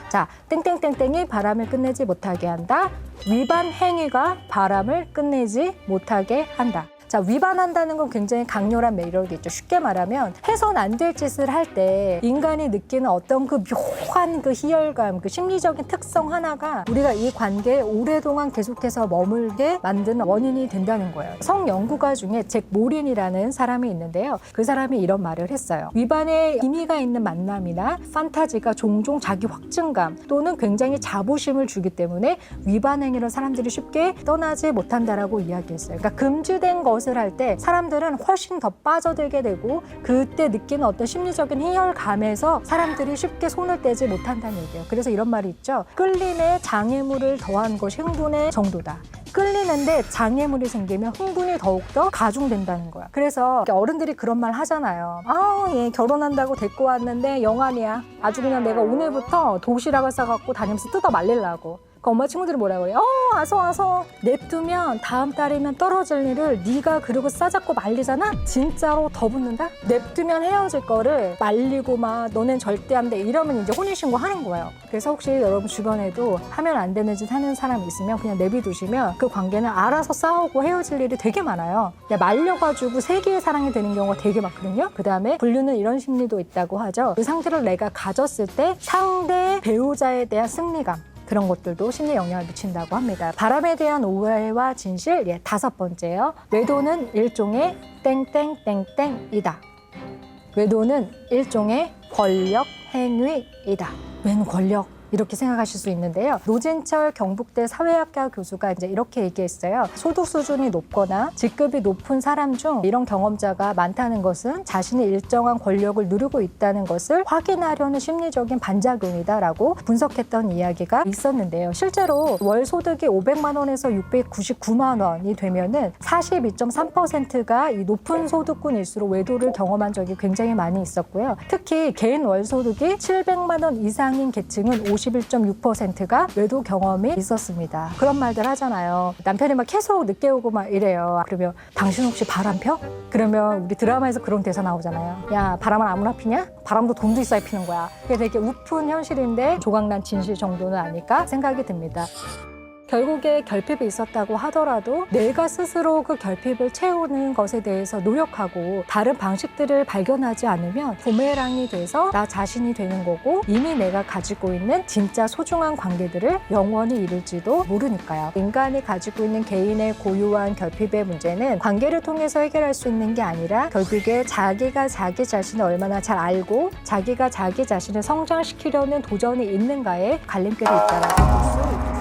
자, 땡땡땡땡이 바람을 끝내지 못하게 한다. 위반 행위가 바람을 끝내지 못하게 한다. 자, 위반한다는 건 굉장히 강렬한 매력이 있죠. 쉽게 말하면 해선 안 될 짓을 할 때 인간이 느끼는 어떤 그 묘한 그 희열감, 그 심리적인 특성 하나가 우리가 이 관계에 오랫동안 계속해서 머물게 만드는 원인이 된다는 거예요. 성연구가 중에 잭 모린이라는 사람이 있는데요. 그 사람이 이런 말을 했어요. 위반에 의미가 있는 만남이나 판타지가 종종 자기 확증감 또는 굉장히 자부심을 주기 때문에 위반 행위를 사람들이 쉽게 떠나지 못한다라고 이야기했어요. 그러니까 금지된 것을 할 때 사람들은 훨씬 더 빠져들게 되고 그때 느끼는 어떤 심리적인 희열감에서 사람들이 쉽게 손을 떼지 못한다는 얘기예요. 그래서 이런 말이 있죠. 끌림에 장애물을 더한 것이 흥분의 정도다. 끌리는데 장애물이 생기면 흥분이 더욱더 가중된다는 거야. 그래서 어른들이 그런 말 하잖아요. 얘 결혼한다고 데리고 왔는데 영환이야. 아주 그냥 내가 오늘부터 도시락을 싸갖고 다니면서 뜯어 말리려고. 그 엄마 친구들이 뭐라고 그래요? 와서 냅두면 다음 달이면 떨어질 일을 네가 그러고 싸잡고 말리잖아? 진짜로 더 붙는다? 냅두면 헤어질 거를 말리고 막 너넨 절대 안 돼 이러면 이제 혼인신고 하는 거예요. 그래서 혹시 여러분 주변에도 하면 안 되는 짓 하는 사람이 있으면 그냥 내비두시면 그 관계는 알아서 싸우고 헤어질 일이 되게 많아요. 말려가지고 세기의 사랑이 되는 경우가 되게 많거든요. 그 다음에 분류는 이런 심리도 있다고 하죠. 그 상태를 내가 가졌을 때 상대 배우자에 대한 승리감 그런 것들도 심리에 영향을 미친다고 합니다. 바람에 대한 오해와 진실, 다섯 번째요. 외도는 일종의 땡땡땡땡이다. 외도는 일종의 권력 행위이다. 웬 권력? 이렇게 생각하실 수 있는데요. 노진철 경북대 사회학과 교수가 이제 이렇게 얘기했어요. 소득 수준이 높거나 직급이 높은 사람 중 이런 경험자가 많다는 것은 자신이 일정한 권력을 누리고 있다는 것을 확인하려는 심리적인 반작용이다라고 분석했던 이야기가 있었는데요. 실제로 월 소득이 500만 원에서 699만 원이 되면은 42.3%가 이 높은 소득군일수록 외도를 경험한 적이 굉장히 많이 있었고요. 특히 개인 월 소득이 700만 원 이상인 계층은 51.6%가 외도 경험이 있었습니다. 그런 말들 하잖아요. 남편이 막 계속 늦게 오고 막 이래요. 그러면 당신 혹시 바람 펴? 그러면 우리 드라마에서 그런 대사 나오잖아요. 야, 바람은 아무나 피냐? 바람도 돈도 있어야 피는 거야. 그게 되게 우픈 현실인데 조각난 진실 정도는 아닐까 생각이 듭니다. 결국에 결핍이 있었다고 하더라도 내가 스스로 그 결핍을 채우는 것에 대해서 노력하고 다른 방식들을 발견하지 않으면 부메랑이 돼서 나 자신이 되는 거고 이미 내가 가지고 있는 진짜 소중한 관계들을 영원히 이룰지도 모르니까요. 인간이 가지고 있는 개인의 고유한 결핍의 문제는 관계를 통해서 해결할 수 있는 게 아니라 결국에 자기가 자기 자신을 얼마나 잘 알고 자기가 자기 자신을 성장시키려는 도전이 있는가에 갈림길이 있다고 볼 수 있습니다.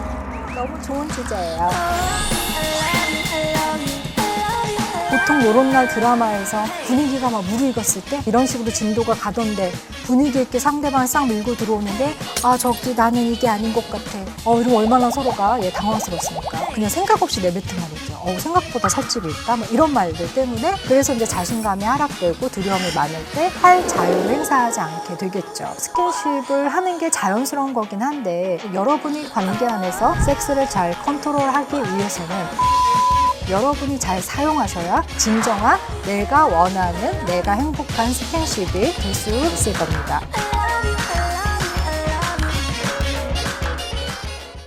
너무 좋은 주제예요. 보통 요런 날 드라마에서 분위기가 막 무르익었을 때 이런 식으로 진도가 가던데 분위기 있게 상대방을 싹 밀고 들어오는데 저기 나는 이게 아닌 것 같아. 이러면 얼마나 서로가 당황스럽습니까? 그냥 생각 없이 내뱉은 말이죠. 생각보다 살집이 있다. 뭐 이런 말들 때문에 그래서 이제 자신감이 하락되고 두려움이 많을 때 할 자유를 행사하지 않게 되겠죠. 스킨십을 하는 게 자연스러운 거긴 한데 여러분이 관계 안에서 섹스를 잘 컨트롤하기 위해서는 여러분이 잘 사용하셔야 진정한 내가 원하는 내가 행복한 스킨십이 될 수 있을 겁니다.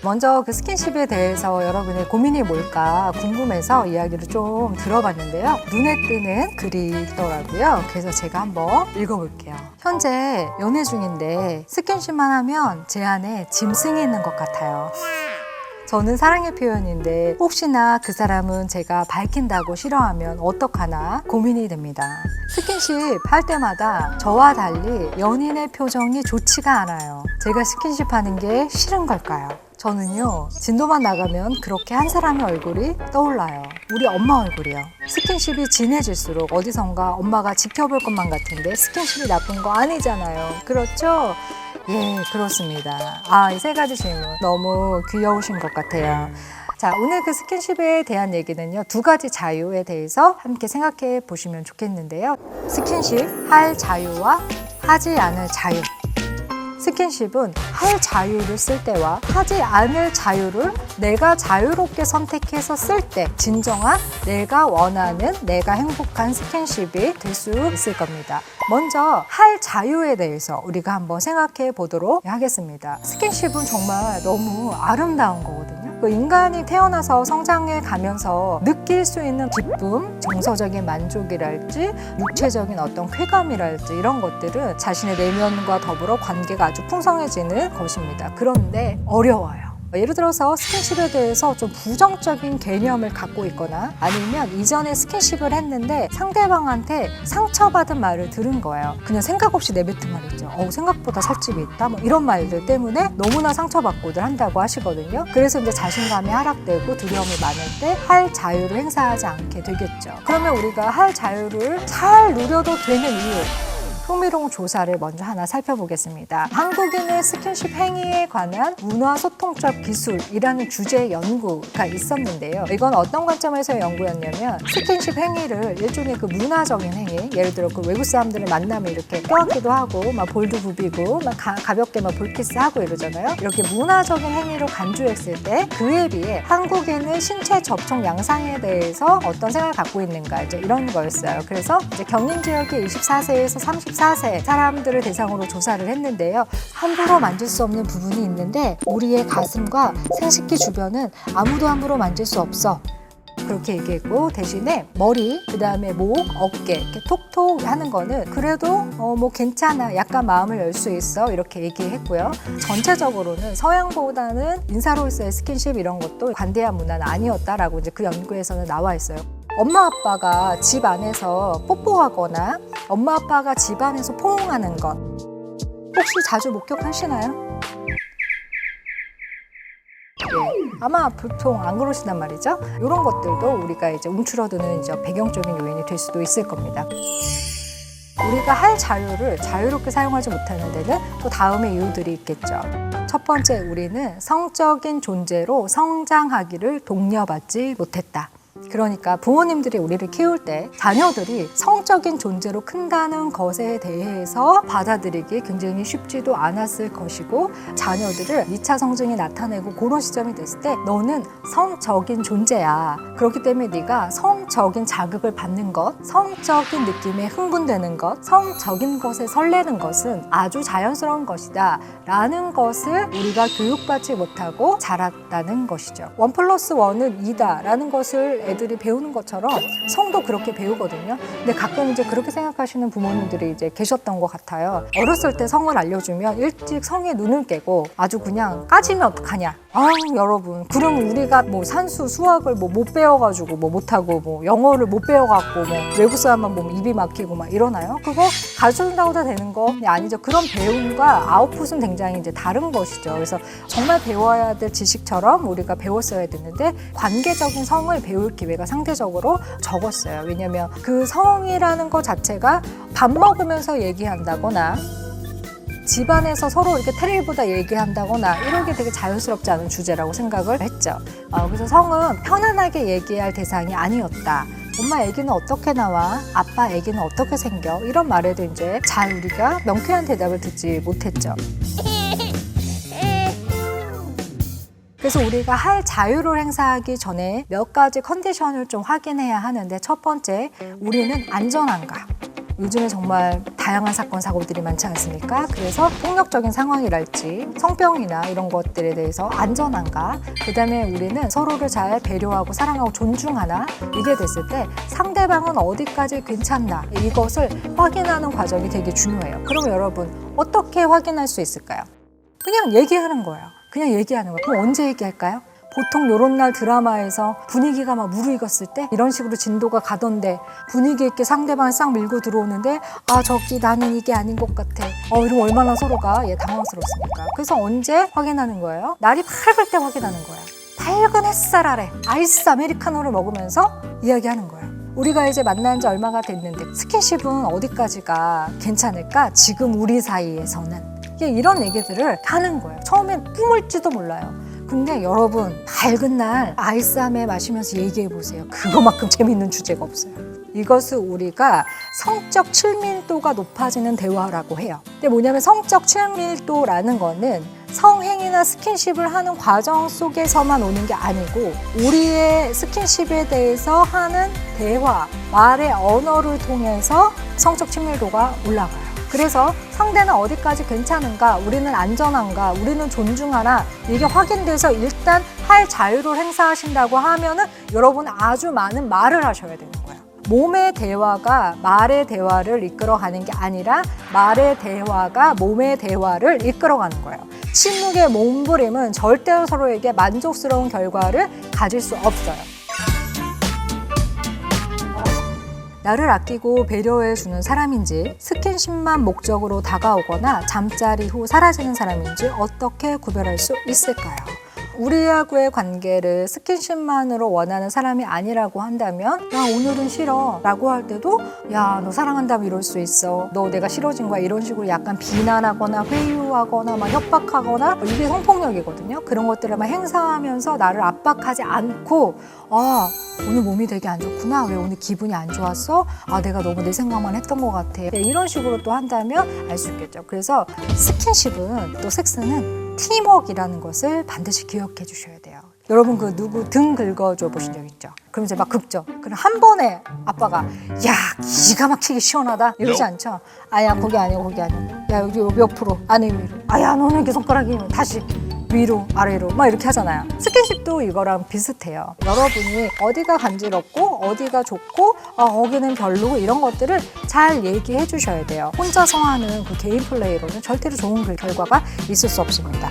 먼저 그 스킨십에 대해서 여러분의 고민이 뭘까 궁금해서 이야기를 좀 들어봤는데요. 눈에 띄는 글이 있더라고요. 그래서 제가 한번 읽어볼게요. 현재 연애 중인데 스킨십만 하면 제 안에 짐승이 있는 것 같아요. 저는 사랑의 표현인데 혹시나 그 사람은 제가 밝힌다고 싫어하면 어떡하나 고민이 됩니다. 스킨십 할 때마다 저와 달리 연인의 표정이 좋지가 않아요. 제가 스킨십 하는 게 싫은 걸까요? 저는요, 진도만 나가면 그렇게 한 사람의 얼굴이 떠올라요. 우리 엄마 얼굴이요. 스킨십이 진해질수록 어디선가 엄마가 지켜볼 것만 같은데 스킨십이 나쁜 거 아니잖아요. 그렇죠? 예, 그렇습니다. 이 세 가지 질문 너무 귀여우신 것 같아요. 자, 오늘 그 스킨십에 대한 얘기는요, 두 가지 자유에 대해서 함께 생각해 보시면 좋겠는데요. 스킨십 할 자유와 하지 않을 자유. 스킨십은 할 자유를 쓸 때와 하지 않을 자유를 내가 자유롭게 선택해서 쓸 때 진정한 내가 원하는 내가 행복한 스킨십이 될 수 있을 겁니다. 먼저 할 자유에 대해서 우리가 한번 생각해 보도록 하겠습니다. 스킨십은 정말 너무 아름다운 거거든요. 인간이 태어나서 성장해 가면서 느낄 수 있는 기쁨, 정서적인 만족이랄지 육체적인 어떤 쾌감이랄지 이런 것들은 자신의 내면과 더불어 관계가 아주 풍성해지는 것입니다. 그런데 어려워요. 예를 들어서 스킨십에 대해서 좀 부정적인 개념을 갖고 있거나 아니면 이전에 스킨십을 했는데 상대방한테 상처받은 말을 들은 거예요. 그냥 생각 없이 내뱉은 말이죠. 생각보다 살집이 있다. 뭐 이런 말들 때문에 너무나 상처받고들 한다고 하시거든요. 그래서 이제 자신감이 하락되고 두려움이 많을 때 할 자유를 행사하지 않게 되겠죠. 그러면 우리가 할 자유를 잘 누려도 되는 이유, 흥미로운 조사를 먼저 하나 살펴보겠습니다. 한국인의 스킨십 행위에 관한 문화소통적 기술이라는 주제의 연구가 있었는데요. 이건 어떤 관점에서의 연구였냐면 스킨십 행위를 일종의 그 문화적인 행위, 예를 들어 그 외국 사람들을 만나면 이렇게 껴안기도 하고 막 볼도 부비고 막 가볍게 막 볼키스하고 이러잖아요. 이렇게 문화적인 행위로 간주했을 때 그에 비해 한국인의 신체 접촉 양상에 대해서 어떤 생각을 갖고 있는가 이제 이런 거였어요. 그래서 이제 경인 지역의 24세에서 34세 사람들을 대상으로 조사를 했는데요. 함부로 만질 수 없는 부분이 있는데 우리의 가슴과 생식기 주변은 아무도 함부로 만질 수 없어. 그렇게 얘기했고 대신에 머리, 그 다음에 목, 어깨 이렇게 톡톡 하는 거는 그래도 뭐 괜찮아, 약간 마음을 열 수 있어 이렇게 얘기했고요. 전체적으로는 서양보다는 인사로서의 스킨십 이런 것도 관대한 문화는 아니었다라고 이제 그 연구에서는 나와 있어요. 엄마 아빠가 집 안에서 뽀뽀하거나 엄마 아빠가 집 안에서 포옹하는 것 혹시 자주 목격하시나요? 아마 보통 안 그러시단 말이죠. 이런 것들도 우리가 이제 움츠러드는 이제 배경적인 요인이 될 수도 있을 겁니다. 우리가 할 자유를 자유롭게 사용하지 못하는 데는 또 다음의 이유들이 있겠죠. 첫 번째, 우리는 성적인 존재로 성장하기를 독려받지 못했다. 그러니까 부모님들이 우리를 키울 때 자녀들이 성적인 존재로 큰다는 것에 대해서 받아들이기 굉장히 쉽지도 않았을 것이고 자녀들을 2차 성징이 나타내고 그런 시점이 됐을 때 너는 성적인 존재야. 그렇기 때문에 네가 성적인 자극을 받는 것, 성적인 느낌에 흥분되는 것, 성적인 것에 설레는 것은 아주 자연스러운 것이다 라는 것을 우리가 교육받지 못하고 자랐다는 것이죠. 1+1은 2다 라는 것을 애들이 배우는 것처럼 성도 그렇게 배우거든요. 근데 가끔 이제 그렇게 생각하시는 부모님들이 이제 계셨던 것 같아요. 어렸을 때 성을 알려주면 일찍 성에 눈을 깨고 아주 그냥 까지면 어떡하냐. 여러분, 그럼 우리가 뭐 산수, 수학을 뭐 못 배워가지고 뭐 못하고 뭐 영어를 못 배워갖고 뭐 외국 사람만 보면 입이 막히고 막 이러나요? 그거 가르쳐준다고 다 되는 거 아니죠. 그런 배움과 아웃풋은 굉장히 이제 다른 것이죠. 그래서 정말 배워야 될 지식처럼 우리가 배웠어야 됐는데 관계적인 성을 배울 기회가 상대적으로 적었어요. 왜냐면 그 성이라는 것 자체가 밥 먹으면서 얘기한다거나 집안에서 서로 이렇게 텔레비보다 얘기한다거나 이런 게 되게 자연스럽지 않은 주제라고 생각을 했죠. 그래서 성은 편안하게 얘기할 대상이 아니었다. 엄마 애기는 어떻게 나와? 아빠 애기는 어떻게 생겨? 이런 말에도 이제 잘 우리가 명쾌한 대답을 듣지 못했죠. 그래서 우리가 할 자유를 행사하기 전에 몇 가지 컨디션을 좀 확인해야 하는데 첫 번째, 우리는 안전한가? 요즘에 정말 다양한 사건, 사고들이 많지 않습니까? 그래서 폭력적인 상황이랄지 성병이나 이런 것들에 대해서 안전한가? 그다음에 우리는 서로를 잘 배려하고 사랑하고 존중하나? 이게 됐을 때 상대방은 어디까지 괜찮나? 이것을 확인하는 과정이 되게 중요해요. 그럼 여러분 어떻게 확인할 수 있을까요? 그냥 얘기하는 거예요. 그냥 얘기하는 거예요. 그럼 언제 얘기할까요? 보통 요런 날 드라마에서 분위기가 막 무르익었을 때 이런 식으로 진도가 가던데 분위기 있게 상대방을 싹 밀고 들어오는데 저기 나는 이게 아닌 것 같아. 이러면 얼마나 서로가 당황스럽습니까? 그래서 언제 확인하는 거예요? 날이 밝을 때 확인하는 거예요. 밝은 햇살 아래 아이스 아메리카노를 먹으면서 이야기하는 거예요. 우리가 이제 만난 지 얼마가 됐는데 스킨십은 어디까지가 괜찮을까? 지금 우리 사이에서는. 이런 얘기들을 하는 거예요. 처음엔 꿈을지도 몰라요. 근데 여러분, 밝은 날 아이스함에 마시면서 얘기해 보세요. 그거만큼 재밌는 주제가 없어요. 이것을 우리가 성적 친밀도가 높아지는 대화라고 해요. 근데 뭐냐면 성적 친밀도라는 거는 성행위나 스킨십을 하는 과정 속에서만 오는 게 아니고 우리의 스킨십에 대해서 하는 대화, 말의 언어를 통해서 성적 친밀도가 올라가요. 그래서 상대는 어디까지 괜찮은가, 우리는 안전한가, 우리는 존중하나 이게 확인돼서 일단 할 자유를 행사하신다고 하면은 여러분은 아주 많은 말을 하셔야 되는 거예요. 몸의 대화가 말의 대화를 이끌어가는 게 아니라 말의 대화가 몸의 대화를 이끌어가는 거예요. 침묵의 몸부림은 절대로 서로에게 만족스러운 결과를 가질 수 없어요. 나를 아끼고 배려해주는 사람인지 스킨십만 목적으로 다가오거나 잠자리 후 사라지는 사람인지 어떻게 구별할 수 있을까요? 우리하고의 관계를 스킨십만으로 원하는 사람이 아니라고 한다면 야 오늘은 싫어 라고 할 때도 야 너 사랑한다면 이럴 수 있어, 너 내가 싫어진 거야, 이런 식으로 약간 비난하거나 회유하거나 막 협박하거나 이게 성폭력이거든요. 그런 것들을 막 행사하면서 나를 압박하지 않고 아 오늘 몸이 되게 안 좋구나, 왜 오늘 기분이 안 좋았어, 아 내가 너무 내 생각만 했던 것 같아, 이런 식으로 또 한다면 알 수 있겠죠. 그래서 스킨십은 또 섹스는 팀워크이라는 것을 반드시 기억해 주셔야 돼요. 여러분 그 누구 등 긁어줘 보신 적 있죠? 그럼 이제 막 긁죠. 그럼 한 번에 아빠가 야 기가 막히게 시원하다 이러지 않죠? 아야 거기 아니야 거기 아니야, 야 여기 옆으로 안에 위로, 아야 너는 이렇게 손가락이 다시 위로 아래로 막 이렇게 하잖아요. 스킨십도 이거랑 비슷해요. 여러분이 어디가 간지럽고 어디가 좋고 거기는 별로고 이런 것들을 잘 얘기해 주셔야 돼요. 혼자서 하는 그 개인 플레이로는 절대로 좋은 결과가 있을 수 없습니다.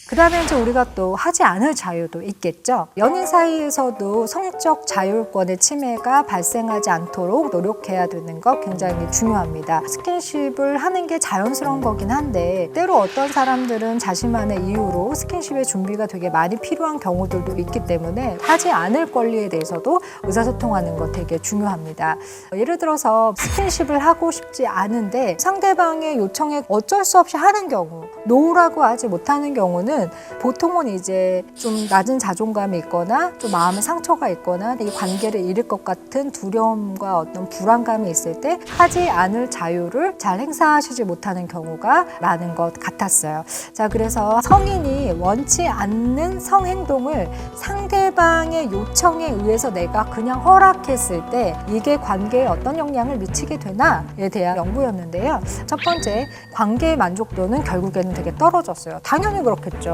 그 다음에 이제 우리가 또 하지 않을 자유도 있겠죠. 연인 사이에서도 성적 자율권의 침해가 발생하지 않도록 노력해야 되는 것 굉장히 중요합니다. 스킨십을 하는 게 자연스러운 거긴 한데 때로 어떤 사람들은 자신만의 이유로 스킨십의 준비가 되게 많이 필요한 경우들도 있기 때문에 하지 않을 권리에 대해서도 의사소통하는 것 되게 중요합니다. 예를 들어서 스킨십을 하고 싶지 않은데 상대방의 요청에 어쩔 수 없이 하는 경우, 노라고 하지 못하는 경우는 보통은 이제 좀 낮은 자존감이 있거나 좀 마음에 상처가 있거나 이 관계를 잃을 것 같은 두려움과 어떤 불안감이 있을 때 하지 않을 자유를 잘 행사하시지 못하는 경우가 많은 것 같았어요. 자, 그래서 성인이 원치 않는 성행동을 상대방의 요청에 의해서 내가 그냥 허락했을 때 이게 관계에 어떤 영향을 미치게 되나에 대한 연구였는데요. 첫 번째, 관계의 만족도는 결국에는 되게 떨어졌어요. 당연히 그렇겠죠.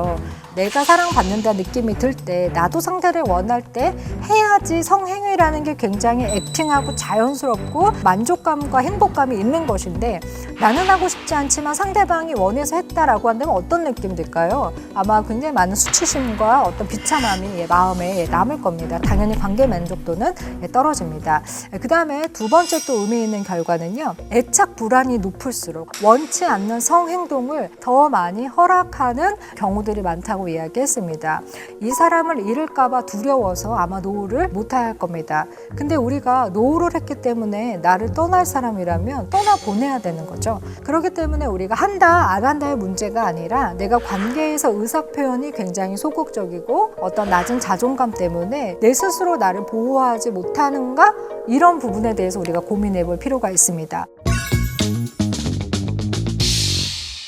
내가 사랑받는다는 느낌이 들 때 나도 상대를 원할 때 해야지 성행위라는 게 굉장히 액팅하고 자연스럽고 만족감과 행복감이 있는 것인데 나는 하고 싶지 않지만 상대방이 원해서 했다라고 한다면 어떤 느낌 들까요? 아마 굉장히 많은 수치심과 어떤 비참함이 마음에 남을 겁니다. 당연히 관계 만족도는 떨어집니다. 그 다음에 두 번째 또 의미 있는 결과는요. 애착 불안이 높을수록 원치 않는 성행동을 더 많이 허락하는 경우들이 많다고 이야기했습니다. 이 사람을 잃을까봐 두려워서 아마 노후를 못할 겁니다. 근데 우리가 노후를 했기 때문에 나를 떠날 사람이라면 떠나보내야 되는 거죠. 그렇기 때문에 우리가 한다 안 한다의 문제가 아니라 내가 관계에서 의사표현이 굉장히 소극적이고 어떤 낮은 자존감 때문에 내 스스로 나를 보호하지 못하는가, 이런 부분에 대해서 우리가 고민해 볼 필요가 있습니다.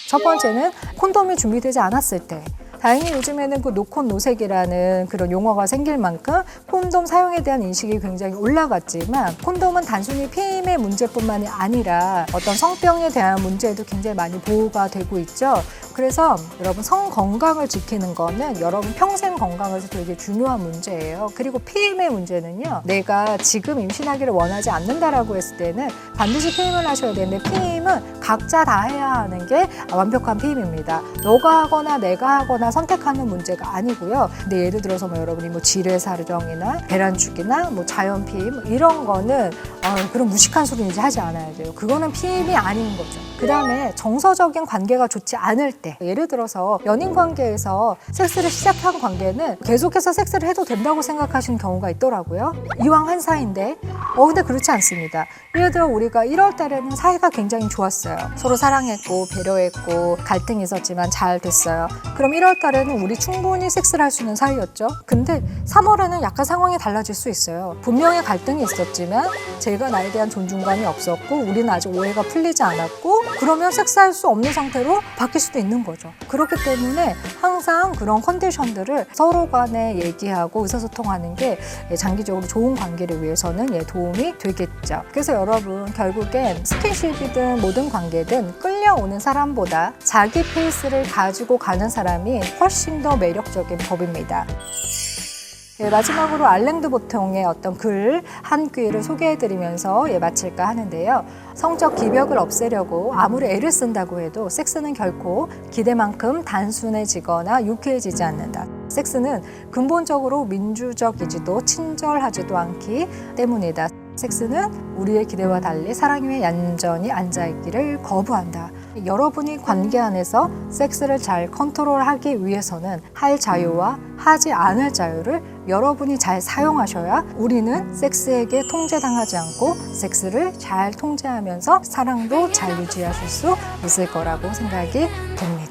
첫 번째는 콘돔이 준비되지 않았을 때, 다행히 요즘에는 그 노콘 노색이라는 그런 용어가 생길 만큼 콘돔 사용에 대한 인식이 굉장히 올라갔지만 콘돔은 단순히 피임의 문제뿐만이 아니라 어떤 성병에 대한 문제도 굉장히 많이 보호가 되고 있죠. 그래서 여러분 성 건강을 지키는 거는 여러분 평생 건강에서 되게 중요한 문제예요. 그리고 피임의 문제는요. 내가 지금 임신하기를 원하지 않는다라고 했을 때는 반드시 피임을 하셔야 되는데 피임은 각자 다 해야 하는 게 완벽한 피임입니다. 너가 하거나 내가 하거나 선택하는 문제가 아니고요. 근데 예를 들어서 뭐 여러분이 뭐 지뢰사정이나 배란축이나 뭐 자연 피임 이런 거는 그런 무식한 소리는 이제 하지 않아야 돼요. 그거는 피임이 아닌 거죠. 그 다음에 정서적인 관계가 좋지 않을 때, 예를 들어서 연인 관계에서 섹스를 시작한 관계는 계속해서 섹스를 해도 된다고 생각하시는 경우가 있더라고요. 이왕 한 사이인데 근데 그렇지 않습니다. 예를 들어 우리가 1월 달에는 사이가 굉장히 좋았어요. 서로 사랑했고 배려했고 갈등이 있었지만 잘 됐어요. 그럼 1월 달에는 우리 충분히 섹스를 할 수 있는 사이였죠. 근데 3월에는 약간 상황이 달라질 수 있어요. 분명히 갈등이 있었지만 제가 나에 대한 존중감이 없었고 우리는 아직 오해가 풀리지 않았고 그러면 섹스할 수 없는 상태로 바뀔 수도 있는 거죠. 그렇기 때문에 항상 그런 컨디션들을 서로 간에 얘기하고 의사소통하는 게 장기적으로 좋은 관계를 위해서는 도움이 되겠죠. 그래서 여러분 결국엔 스킨십이든 모든 관계든 끌려오는 사람보다 자기 페이스를 가지고 가는 사람이 훨씬 더 매력적인 법입니다. 마지막으로 알랭드 보통의 어떤 글 한 귀를 소개해드리면서 마칠까 하는데요. 성적 기벽을 없애려고 아무리 애를 쓴다고 해도 섹스는 결코 기대만큼 단순해지거나 유쾌해지지 않는다. 섹스는 근본적으로 민주적이지도 친절하지도 않기 때문이다. 섹스는 우리의 기대와 달리 사랑 위에 얌전히 앉아있기를 거부한다. 여러분이 관계 안에서 섹스를 잘 컨트롤하기 위해서는 할 자유와 하지 않을 자유를 여러분이 잘 사용하셔야 우리는 섹스에게 통제당하지 않고 섹스를 잘 통제하면서 사랑도 잘 유지하실 수 있을 거라고 생각이 듭니다.